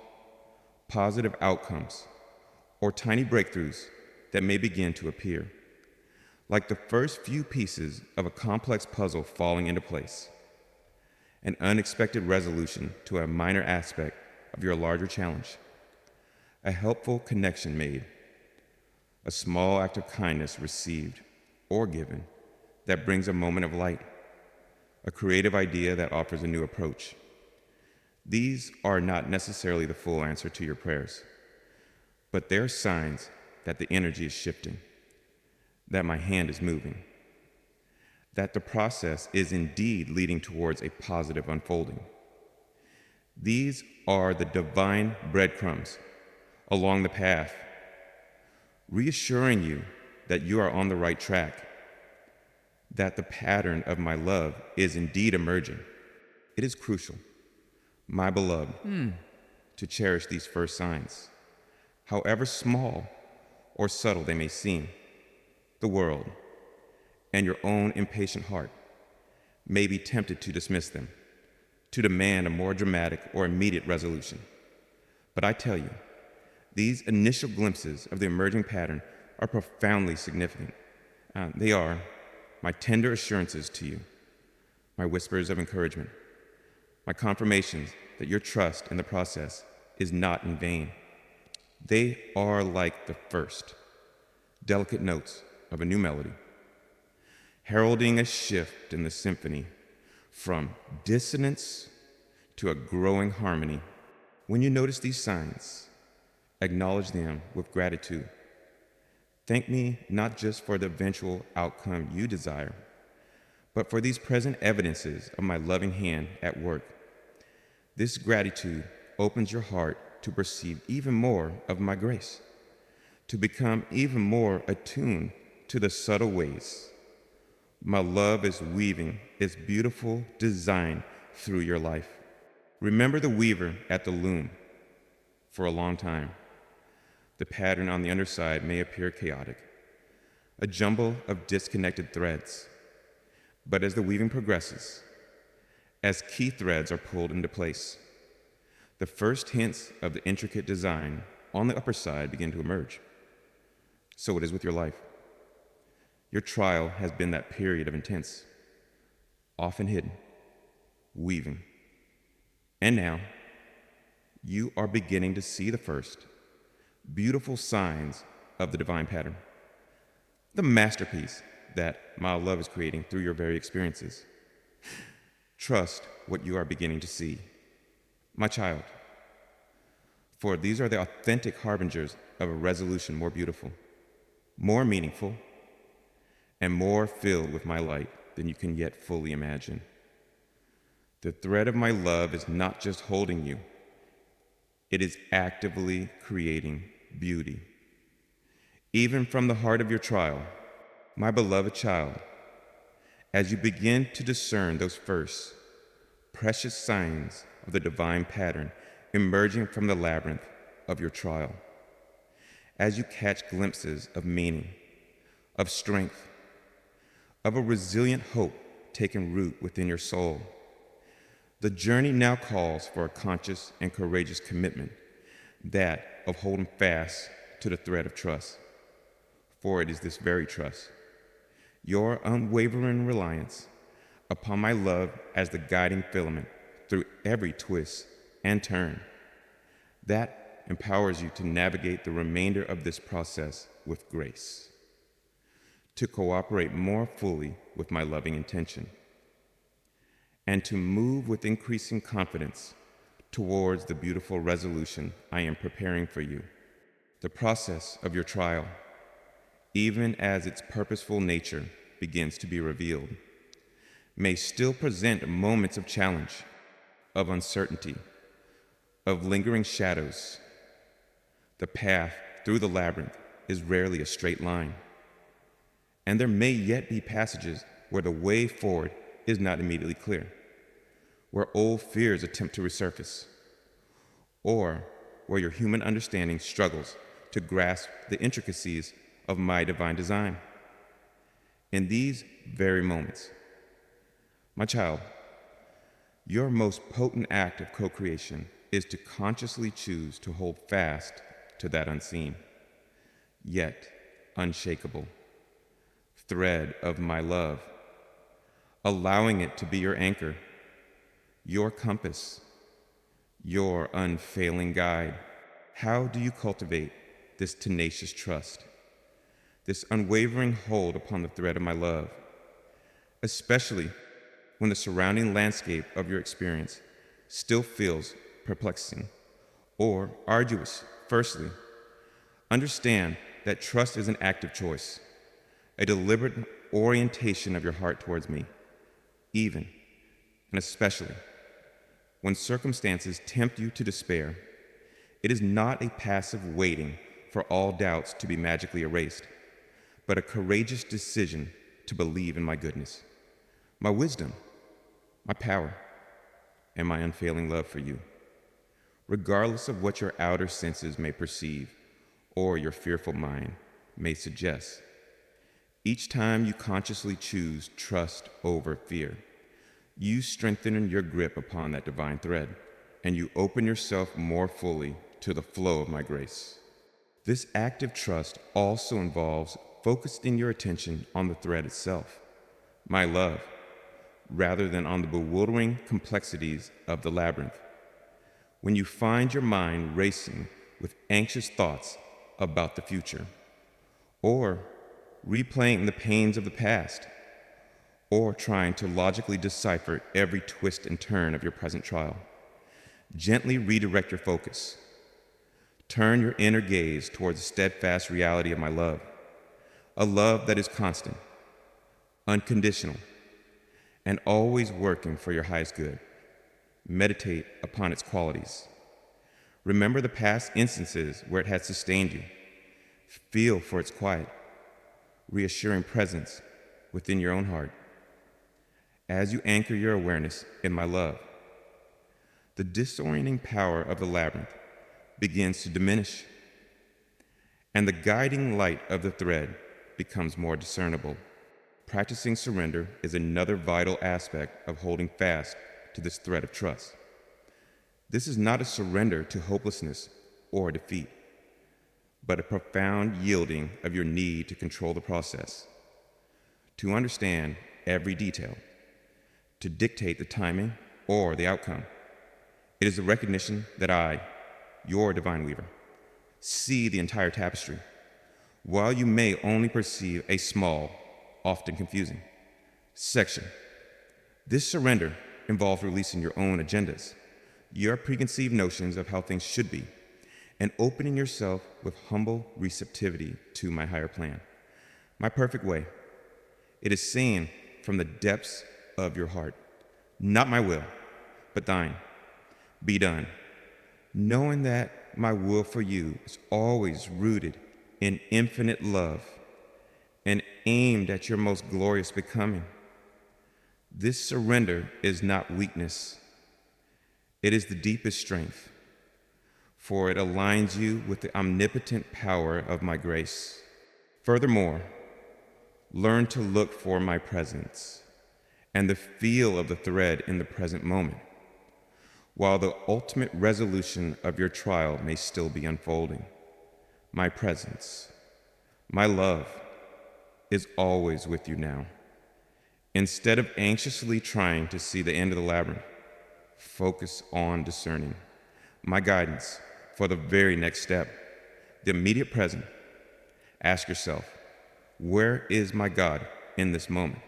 positive outcomes or tiny breakthroughs that may begin to appear, like the first few pieces of a complex puzzle falling into place, an unexpected resolution to a minor aspect of your larger challenge, a helpful connection made, a small act of kindness received or given that brings a moment of light, a creative idea that offers a new approach. These are not necessarily the full answer to your prayers, but they're signs that the energy is shifting, that my hand is moving, that the process is indeed leading towards a positive unfolding. These are the divine breadcrumbs along the path, reassuring you that you are on the right track, that the pattern of my love is indeed emerging. It is crucial, my beloved, to cherish these first signs, however small or subtle they may seem. The world and your own impatient heart may be tempted to dismiss them, to demand a more dramatic or immediate resolution. But I tell you, these initial glimpses of the emerging pattern are profoundly significant. They are my tender assurances to you, my whispers of encouragement, my confirmations that your trust in the process is not in vain. They are like the first delicate notes of a new melody, heralding a shift in the symphony from dissonance to a growing harmony. When you notice these signs, acknowledge them with gratitude. Thank me not just for the eventual outcome you desire, but for these present evidences of my loving hand at work. This gratitude opens your heart to perceive even more of my grace, to become even more attuned to the subtle ways my love is weaving its beautiful design through your life. Remember the weaver at the loom. For a long time, the pattern on the underside may appear chaotic, a jumble of disconnected threads. But as the weaving progresses, as key threads are pulled into place, the first hints of the intricate design on the upper side begin to emerge. So it is with your life. Your trial has been that period of intense, often hidden, weaving. And now, you are beginning to see the first beautiful signs of the divine pattern, the masterpiece that my love is creating through your very experiences. Trust what you are beginning to see, my child, for these are the authentic harbingers of a resolution more beautiful, more meaningful, and more filled with my light than you can yet fully imagine. The thread of my love is not just holding you, it is actively creating beauty. Even from the heart of your trial, my beloved child, as you begin to discern those first precious signs of the divine pattern emerging from the labyrinth of your trial, as you catch glimpses of meaning, of strength, of a resilient hope taking root within your soul, the journey now calls for a conscious and courageous commitment, that of holding fast to the thread of trust. For it is this very trust, your unwavering reliance upon my love as the guiding filament through every twist and turn, that empowers you to navigate the remainder of this process with grace, to cooperate more fully with my loving intention, and to move with increasing confidence towards the beautiful resolution I am preparing for you. The process of your trial, even as its purposeful nature begins to be revealed, may still present moments of challenge, of uncertainty, of lingering shadows. The path through the labyrinth is rarely a straight line, and there may yet be passages where the way forward is not immediately clear, where old fears attempt to resurface, or where your human understanding struggles to grasp the intricacies of my divine design. In these very moments, my child, your most potent act of co-creation is to consciously choose to hold fast to that unseen, yet unshakable thread of my love, allowing it to be your anchor, your compass, your unfailing guide. How do you cultivate this tenacious trust, this unwavering hold upon the thread of my love, especially when the surrounding landscape of your experience still feels perplexing or arduous? Firstly, understand that trust is an active choice, a deliberate orientation of your heart towards me, even and especially when circumstances tempt you to despair. It is not a passive waiting for all doubts to be magically erased, but a courageous decision to believe in my goodness, my wisdom, my power, and my unfailing love for you, regardless of what your outer senses may perceive or your fearful mind may suggest. Each time you consciously choose trust over fear, you strengthen your grip upon that divine thread, and you open yourself more fully to the flow of my grace. This active trust also involves focusing your attention on the thread itself, my love, rather than on the bewildering complexities of the labyrinth. When you find your mind racing with anxious thoughts about the future, or replaying the pains of the past, or trying to logically decipher every twist and turn of your present trial, Gently redirect your focus. Turn your inner gaze towards the steadfast reality of my love, a love that is constant, unconditional, and always working for your highest good. Meditate upon its qualities. Remember the past instances where it has sustained you. Feel for its quiet, reassuring presence within your own heart. As you anchor your awareness in my love, the disorienting power of the labyrinth begins to diminish, and the guiding light of the thread becomes more discernible. Practicing surrender is another vital aspect of holding fast to this thread of trust. This is not a surrender to hopelessness or defeat, but a profound yielding of your need to control the process, to understand every detail, to dictate the timing or the outcome. It is the recognition that I, your divine weaver, see the entire tapestry, while you may only perceive a small, often confusing, section. This surrender involves releasing your own agendas, your preconceived notions of how things should be, and opening yourself with humble receptivity to my higher plan, my perfect way. It is saying from the depths of your heart, not my will, but thine, be done, knowing that my will for you is always rooted in infinite love and aimed at your most glorious becoming. This surrender is not weakness. It is the deepest strength, for it aligns you with the omnipotent power of my grace. Furthermore, learn to look for my presence and the feel of the thread in the present moment, while the ultimate resolution of your trial may still be unfolding. My presence, my love, is always with you now. Instead of anxiously trying to see the end of the labyrinth, focus on discerning my guidance for the very next step, the immediate present. Ask yourself, where is my God in this moment?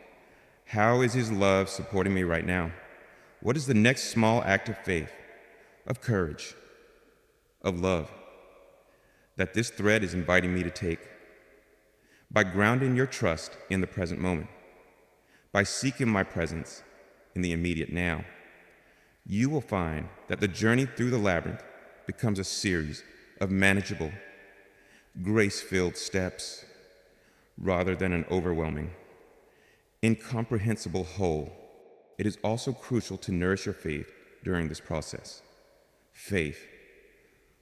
How is his love supporting me right now? What is the next small act of faith, of courage, of love that this thread is inviting me to take? By grounding your trust in the present moment, by seeking my presence in the immediate now, you will find that the journey through the labyrinth becomes a series of manageable, grace-filled steps rather than an overwhelming, incomprehensible whole. It is also crucial to nourish your faith during this process. Faith,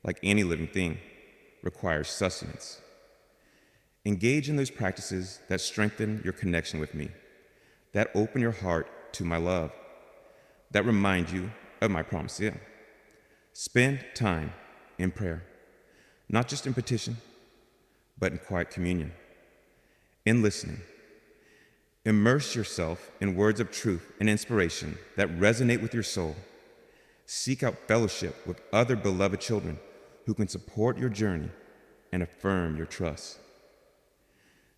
like any living thing, requires sustenance. Engage in those practices that strengthen your connection with me, that open your heart to my love, that remind you of my promise. Spend time in prayer, not just in petition, but in quiet communion, in listening. Immerse yourself in words of truth and inspiration that resonate with your soul. Seek out fellowship with other beloved children who can support your journey and affirm your trust.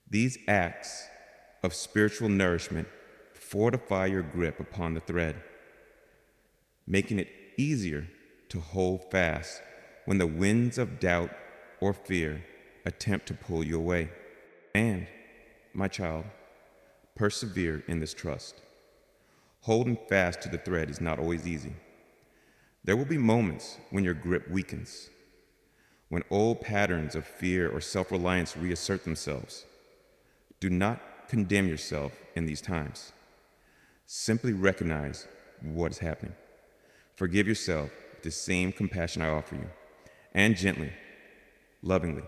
These acts of spiritual nourishment fortify your grip upon the thread, making it easier to hold fast when the winds of doubt or fear attempt to pull you away. And, my child, persevere in this trust. Holding fast to the thread is not always easy. There will be moments when your grip weakens, when old patterns of fear or self-reliance reassert themselves. Do not condemn yourself in these times. Simply recognize what is happening. Forgive yourself with the same compassion I offer you, and gently, lovingly,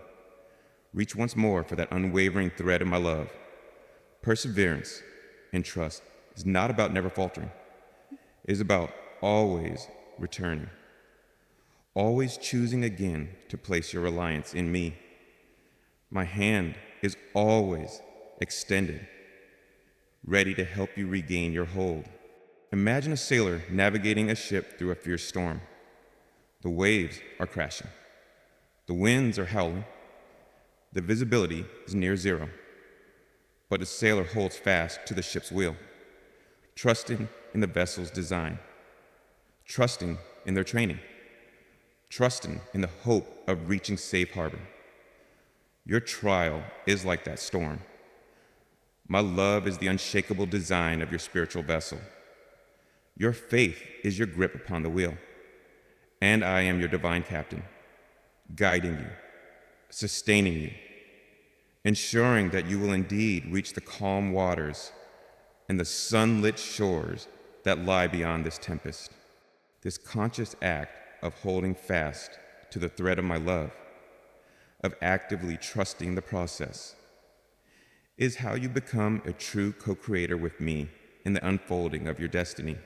reach once more for that unwavering thread of my love. Perseverance and trust is not about never faltering. It is about always returning, always choosing again to place your reliance in me. My hand is always extended, ready to help you regain your hold. Imagine a sailor navigating a ship through a fierce storm. The waves are crashing. The winds are howling. The visibility is near zero. But the sailor holds fast to the ship's wheel, trusting in the vessel's design, trusting in their training, trusting in the hope of reaching safe harbor. Your trial is like that storm. My love is the unshakable design of your spiritual vessel. Your faith is your grip upon the wheel, and I am your divine captain, guiding you, sustaining you, ensuring that you will indeed reach the calm waters and the sunlit shores that lie beyond this tempest. This conscious act of holding fast to the thread of my love, of actively trusting the process, is how you become a true co-creator with me in the unfolding of your destiny.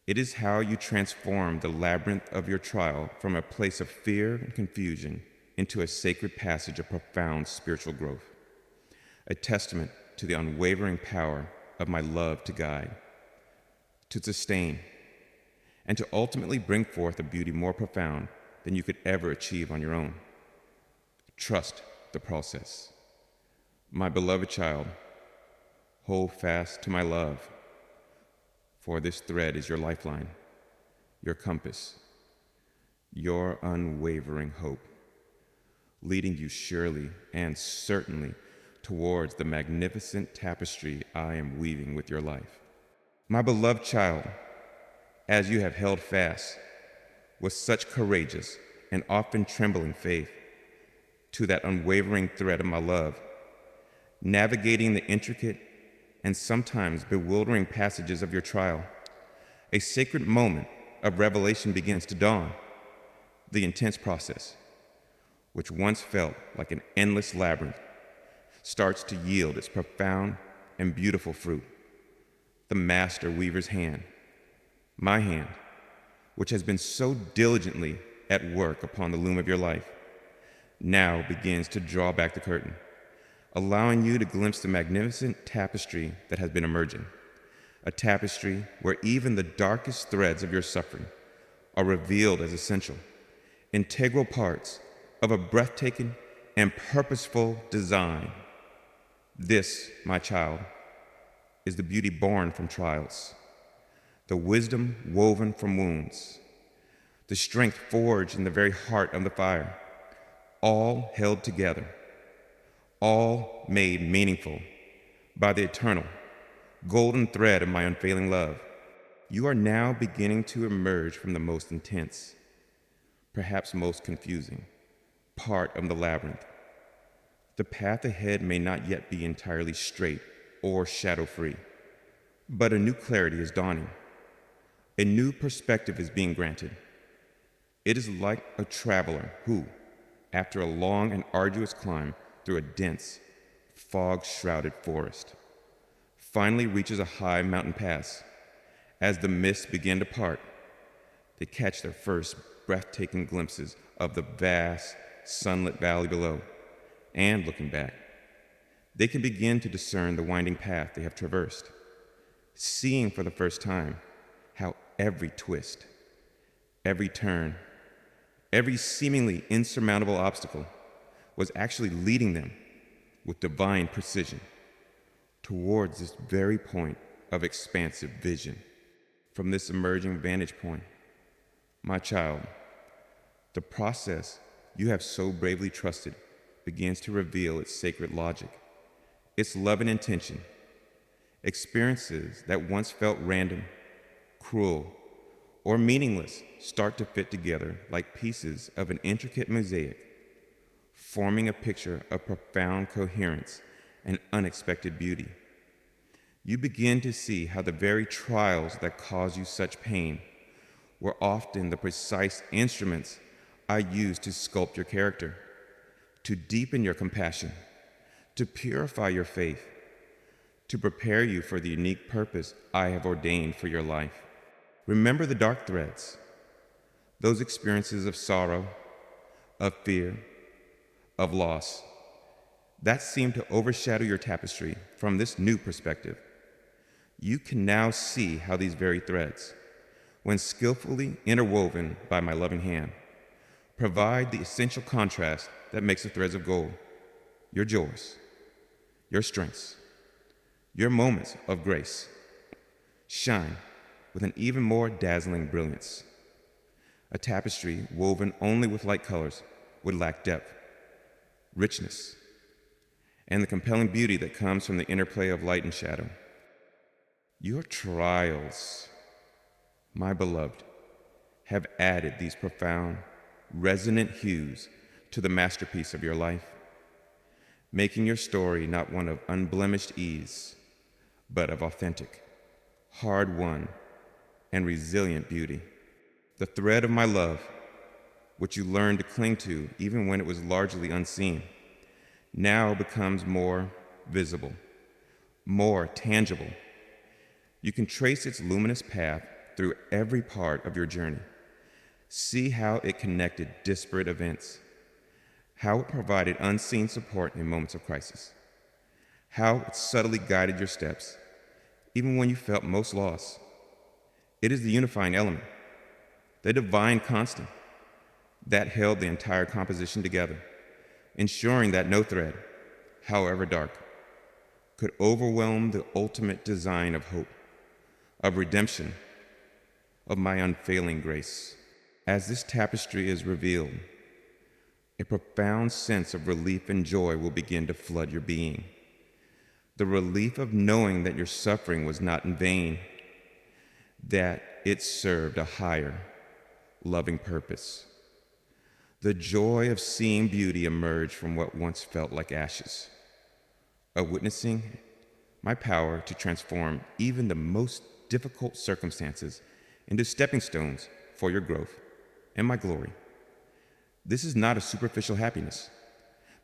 It is how you transform the labyrinth of your trial from a place of fear and confusion into a sacred passage of profound spiritual growth, a testament to the unwavering power of my love to guide, to sustain, and to ultimately bring forth a beauty more profound than you could ever achieve on your own. Trust the process. My beloved child, hold fast to my love, for this thread is your lifeline, your compass, your unwavering hope, leading you surely and certainly towards the magnificent tapestry I am weaving with your life. My beloved child, as you have held fast with such courageous and often trembling faith to that unwavering thread of my love, navigating the intricate and sometimes bewildering passages of your trial, a sacred moment of revelation begins to dawn. The intense process, which once felt like an endless labyrinth, starts to yield its profound and beautiful fruit. The master weaver's hand, my hand, which has been so diligently at work upon the loom of your life, now begins to draw back the curtain, allowing you to glimpse the magnificent tapestry that has been emerging, a tapestry where even the darkest threads of your suffering are revealed as essential, integral parts of a breathtaking and purposeful design. This, my child, is the beauty born from trials, the wisdom woven from wounds, the strength forged in the very heart of the fire, all held together, all made meaningful by the eternal, golden thread of my unfailing love. You are now beginning to emerge from the most intense, perhaps most confusing, part of the labyrinth. The path ahead may not yet be entirely straight or shadow-free, but a new clarity is dawning. A new perspective is being granted. It is like a traveler who, after a long and arduous climb through a dense, fog-shrouded forest, finally reaches a high mountain pass. As the mists begin to part, they catch their first breathtaking glimpses of the vast, sunlit valley below, and looking back, they can begin to discern the winding path they have traversed, seeing for the first time how every twist, every turn, every seemingly insurmountable obstacle was actually leading them with divine precision towards this very point of expansive vision. From this emerging vantage point, my child, the process you have so bravely trusted begins to reveal its sacred logic, its love and intention. Experiences that once felt random, cruel, or meaningless start to fit together like pieces of an intricate mosaic, forming a picture of profound coherence and unexpected beauty. You begin to see how the very trials that cause you such pain were often the precise instruments I used to sculpt your character, to deepen your compassion, to purify your faith, to prepare you for the unique purpose I have ordained for your life. Remember the dark threads, those experiences of sorrow, of fear, of loss, that seem to overshadow your tapestry. From this new perspective, you can now see how these very threads, when skillfully interwoven by my loving hand, provide the essential contrast that makes the threads of gold, your joys, your strengths, your moments of grace, shine with an even more dazzling brilliance. A tapestry woven only with light colors would lack depth, richness, and the compelling beauty that comes from the interplay of light and shadow. Your trials, my beloved, have added these profound, resonant hues to the masterpiece of your life, making your story not one of unblemished ease, but of authentic, hard-won, and resilient beauty. The thread of my love, which you learned to cling to even when it was largely unseen, now becomes more visible, more tangible. You can trace its luminous path through every part of your journey. See how it connected disparate events, how it provided unseen support in moments of crisis, how it subtly guided your steps, even when you felt most lost. It is the unifying element, the divine constant, that held the entire composition together, ensuring that no thread, however dark, could overwhelm the ultimate design of hope, of redemption, of my unfailing grace. As this tapestry is revealed, a profound sense of relief and joy will begin to flood your being. The relief of knowing that your suffering was not in vain, that it served a higher, loving purpose. The joy of seeing beauty emerge from what once felt like ashes, of witnessing my power to transform even the most difficult circumstances into stepping stones for your growth and my glory. This is not a superficial happiness,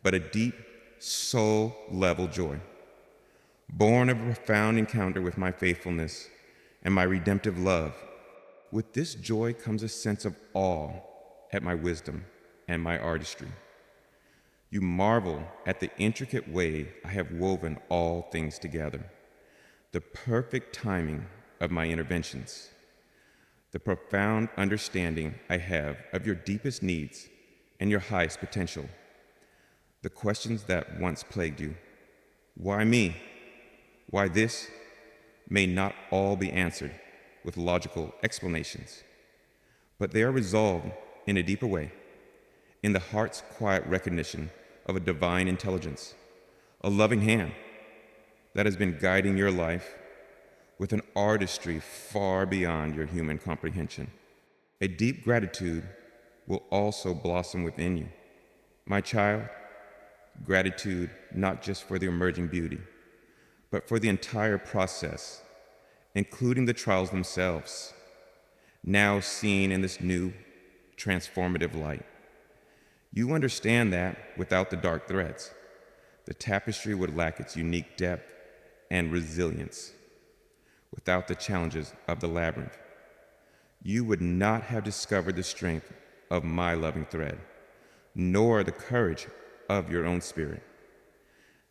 but a deep, soul-level joy, born of a profound encounter with my faithfulness and my redemptive love. With this joy comes a sense of awe at my wisdom and my artistry. You marvel at the intricate way I have woven all things together, the perfect timing of my interventions, the profound understanding I have of your deepest needs and your highest potential. The questions that once plagued you, why me? Why this? May not all be answered with logical explanations, but they are resolved in a deeper way, in the heart's quiet recognition of a divine intelligence, a loving hand that has been guiding your life with an artistry far beyond your human comprehension. A deep gratitude will also blossom within you. My child, gratitude not just for the emerging beauty, but for the entire process, including the trials themselves, now seen in this new, transformative light. You understand that without the dark threads, the tapestry would lack its unique depth and resilience. Without the challenges of the labyrinth, you would not have discovered the strength of my loving thread, nor the courage of your own spirit.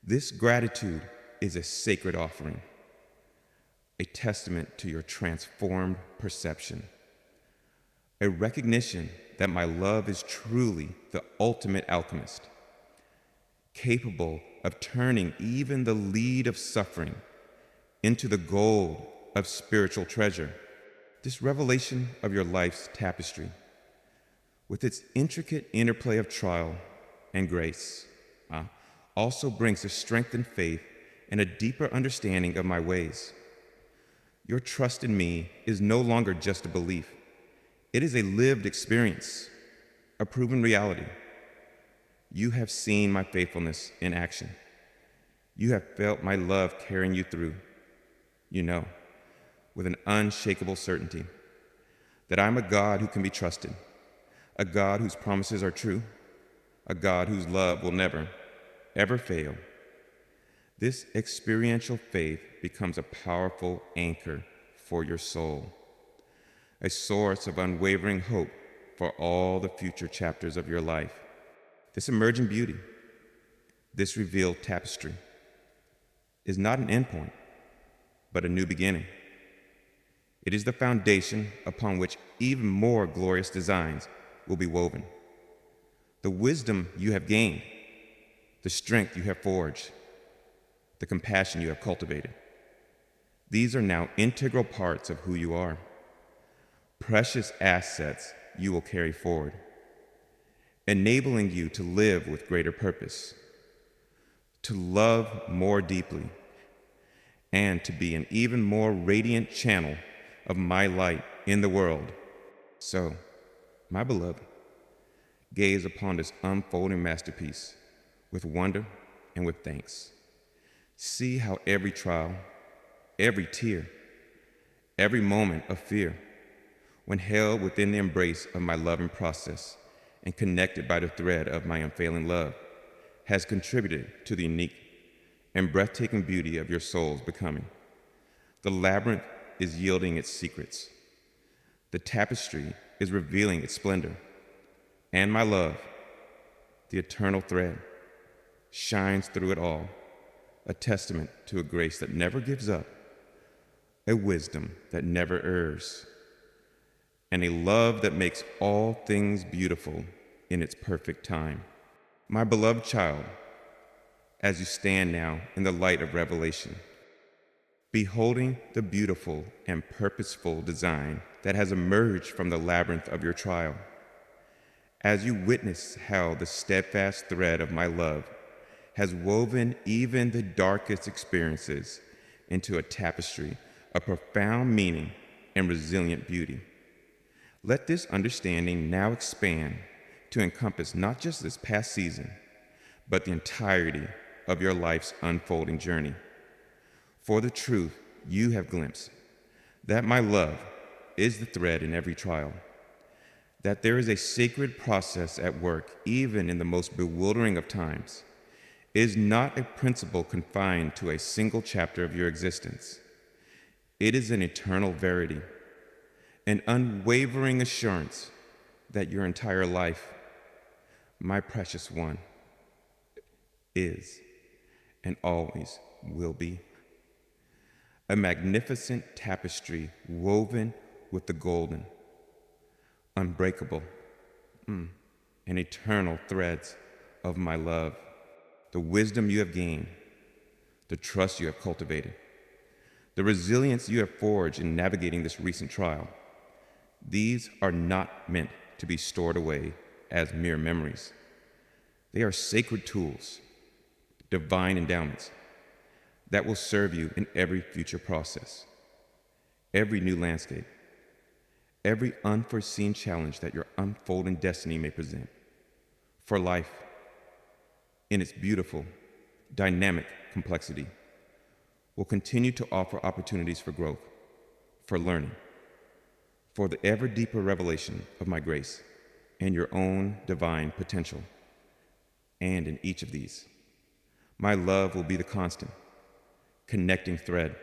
This gratitude is a sacred offering, a testament to your transformed perception, a recognition that my love is truly the ultimate alchemist, capable of turning even the lead of suffering into the gold of spiritual treasure. This revelation of your life's tapestry, with its intricate interplay of trial and grace, also brings a strengthened faith and a deeper understanding of my ways. Your trust in me is no longer just a belief. It is a lived experience, a proven reality. You have seen my faithfulness in action. You have felt my love carrying you through. You know, with an unshakable certainty, that I'm a God who can be trusted, a God whose promises are true, a God whose love will never, ever fail. This experiential faith becomes a powerful anchor for your soul, a source of unwavering hope for all the future chapters of your life. This emerging beauty, this revealed tapestry, is not an endpoint, but a new beginning. It is the foundation upon which even more glorious designs will be woven. The wisdom you have gained, the strength you have forged, the compassion you have cultivated, these are now integral parts of who you are, precious assets you will carry forward, enabling you to live with greater purpose, to love more deeply, and to be an even more radiant channel of my light in the world. So, my beloved, gaze upon this unfolding masterpiece with wonder and with thanks. See how every trial, every tear, every moment of fear, when held within the embrace of my loving process and connected by the thread of my unfailing love, has contributed to the unique and breathtaking beauty of your soul's becoming. The labyrinth is yielding its secrets. The tapestry is revealing its splendor. And my love, the eternal thread, shines through it all, a testament to a grace that never gives up, a wisdom that never errs, and a love that makes all things beautiful in its perfect time. My beloved child, as you stand now in the light of revelation, beholding the beautiful and purposeful design that has emerged from the labyrinth of your trial, as you witness how the steadfast thread of my love has woven even the darkest experiences into a tapestry of profound meaning and resilient beauty. Let this understanding now expand to encompass not just this past season, but the entirety of your life's unfolding journey. For the truth you have glimpsed, that my love is the thread in every trial, that there is a sacred process at work even in the most bewildering of times, is not a principle confined to a single chapter of your existence. It is an eternal verity, an unwavering assurance that your entire life, my precious one, is and always will be a magnificent tapestry woven with the golden, unbreakable, and eternal threads of my love, the wisdom you have gained, the trust you have cultivated, the resilience you have forged in navigating this recent trial. These are not meant to be stored away as mere memories. They are sacred tools, divine endowments that will serve you in every future process, every new landscape, every unforeseen challenge that your unfolding destiny may present. For life, in its beautiful, dynamic complexity, will continue to offer opportunities for growth, for learning, for the ever deeper revelation of my grace and your own divine potential. And in each of these, my love will be the constant, connecting thread,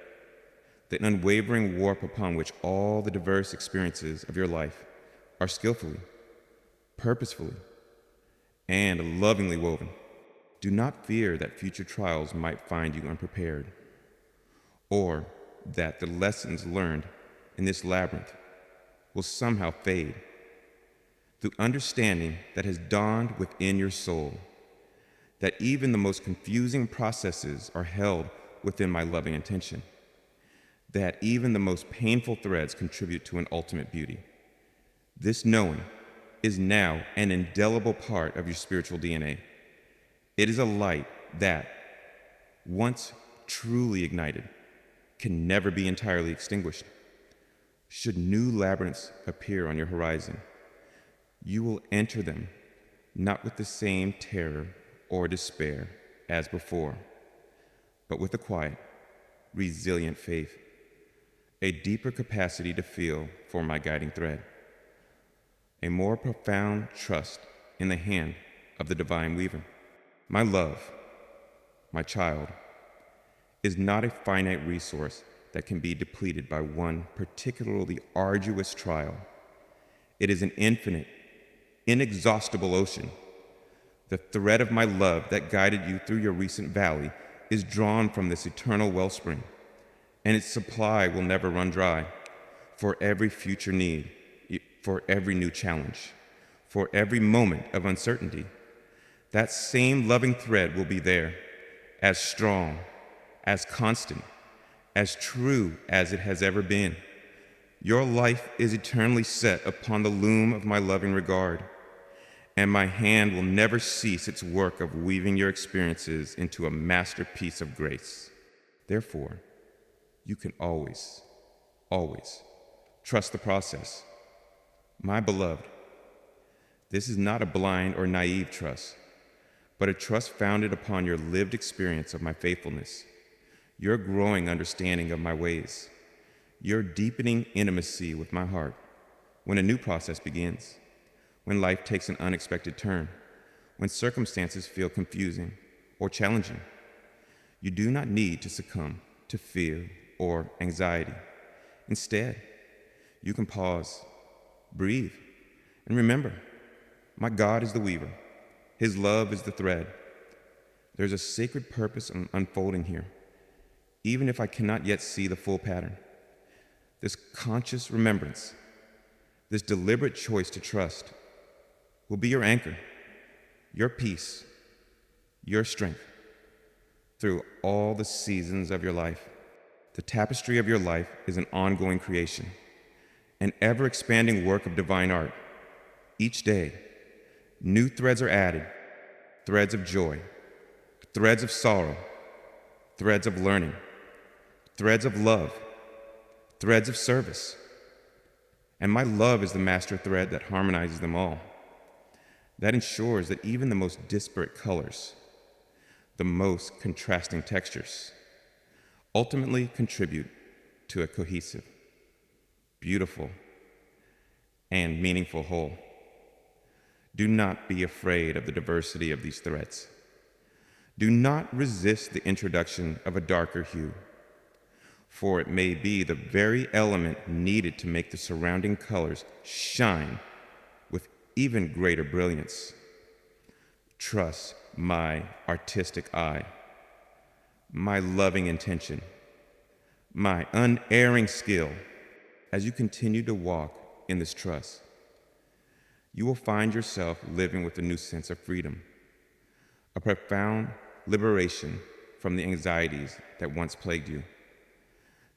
the unwavering warp upon which all the diverse experiences of your life are skillfully, purposefully, and lovingly woven. Do not fear that future trials might find you unprepared, or that the lessons learned in this labyrinth will somehow fade. The understanding that has dawned within your soul, that even the most confusing processes are held within my loving intention, that even the most painful threads contribute to an ultimate beauty. This knowing is now an indelible part of your spiritual DNA. It is a light that, once truly ignited, can never be entirely extinguished. Should new labyrinths appear on your horizon, you will enter them not with the same terror or despair as before, but with a quiet, resilient faith, a deeper capacity to feel for my guiding thread, a more profound trust in the hand of the divine weaver. My love, my child, is not a finite resource that can be depleted by one particularly arduous trial. It is an infinite, inexhaustible ocean. The thread of my love that guided you through your recent valley is drawn from this eternal wellspring, and its supply will never run dry. For every future need, for every new challenge, for every moment of uncertainty, that same loving thread will be there, as strong, as constant, as true as it has ever been, Your life is eternally set upon the loom of my loving regard, and my hand will never cease its work of weaving your experiences into a masterpiece of grace. Therefore, you can always, always trust the process. My beloved, this is not a blind or naive trust, but a trust founded upon your lived experience of my faithfulness, your growing understanding of my ways, your deepening intimacy with my heart when a new process begins, when life takes an unexpected turn, when circumstances feel confusing or challenging. You do not need to succumb to fear or anxiety. Instead, you can pause, breathe, and remember, my God is the weaver. His love is the thread. There's a sacred purpose unfolding here, even if I cannot yet see the full pattern. This conscious remembrance, this deliberate choice to trust, will be your anchor, your peace, your strength through all the seasons of your life. The tapestry of your life is an ongoing creation, an ever-expanding work of divine art. Each day, new threads are added, threads of joy, threads of sorrow, threads of learning, threads of love, threads of service. And my love is the master thread that harmonizes them all, that ensures that even the most disparate colors, the most contrasting textures, ultimately contribute to a cohesive, beautiful, and meaningful whole. Do not be afraid of the diversity of these threads. Do not resist the introduction of a darker hue, for it may be the very element needed to make the surrounding colors shine with even greater brilliance. Trust my artistic eye, my loving intention, my unerring skill. As you continue to walk in this trust, you will find yourself living with a new sense of freedom, a profound liberation from the anxieties that once plagued you,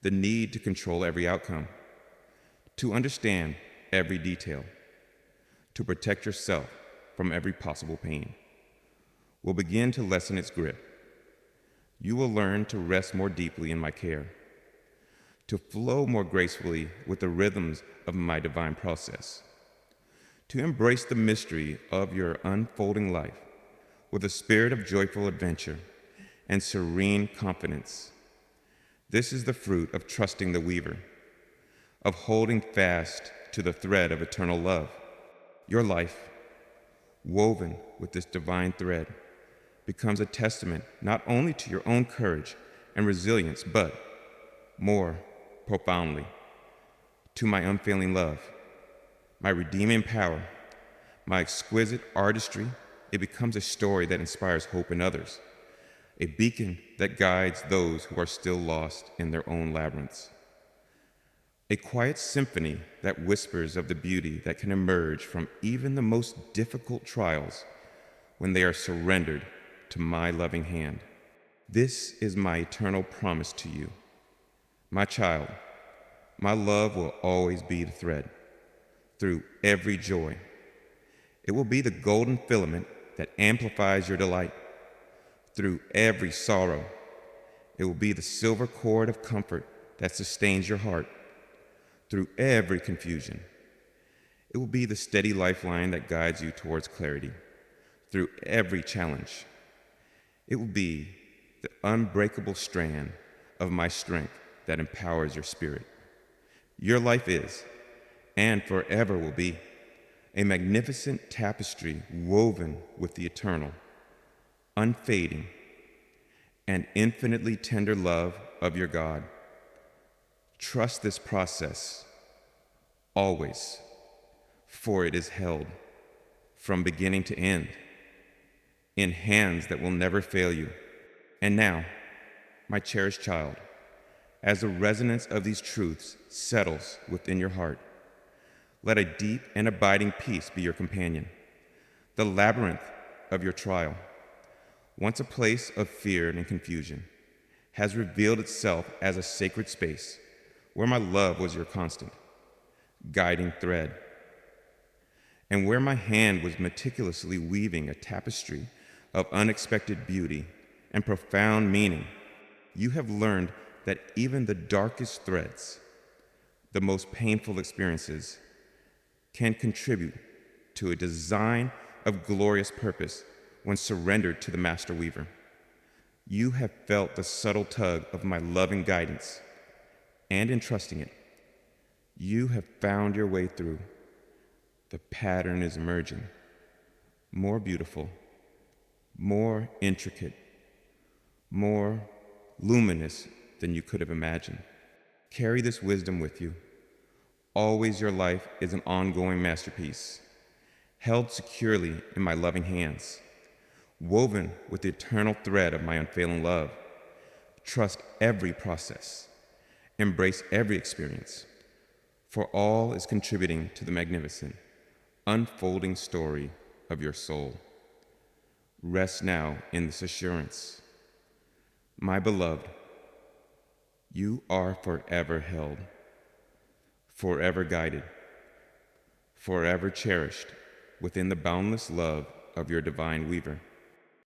the need to control every outcome, to understand every detail, to protect yourself from every possible pain, will begin to lessen its grip. You will learn to rest more deeply in my care, to flow more gracefully with the rhythms of my divine process, to embrace the mystery of your unfolding life with a spirit of joyful adventure and serene confidence. This is the fruit of trusting the weaver, of holding fast to the thread of eternal love. Your life, woven with this divine thread, becomes a testament not only to your own courage and resilience, but more profoundly, to my unfailing love, my redeeming power, my exquisite artistry. It becomes a story that inspires hope in others, a beacon that guides those who are still lost in their own labyrinths, a quiet symphony that whispers of the beauty that can emerge from even the most difficult trials when they are surrendered to my loving hand. This is my eternal promise to you. My child, my love will always be the thread through every joy. It will be the golden filament that amplifies your delight. Through every sorrow, it will be the silver cord of comfort that sustains your heart. Through every confusion, it will be the steady lifeline that guides you towards clarity. Through every challenge, it will be the unbreakable strand of my strength that empowers your spirit. Your life is, and forever will be, a magnificent tapestry woven with the eternal, unfading, and infinitely tender love of your God. Trust this process always, for it is held from beginning to end in hands that will never fail you. And now, my cherished child, as the resonance of these truths settles within your heart, let a deep and abiding peace be your companion. The labyrinth of your trial, once a place of fear and confusion, has revealed itself as a sacred space where my love was your constant. guiding thread. And where my hand was meticulously weaving a tapestry of unexpected beauty and profound meaning, you have learned that even the darkest threads, the most painful experiences, can contribute to a design of glorious purpose when surrendered to the Master Weaver. You have felt the subtle tug of my loving guidance, and in trusting it, you have found your way through. The pattern is emerging, more beautiful, more intricate, more luminous than you could have imagined. Carry this wisdom with you. Always your life is an ongoing masterpiece, held securely in my loving hands, woven with the eternal thread of my unfailing love. Trust every process, embrace every experience, for all is contributing to the magnificent, unfolding story of your soul. Rest now in this assurance. My beloved, you are forever held, forever guided, forever cherished within the boundless love of your divine Weaver.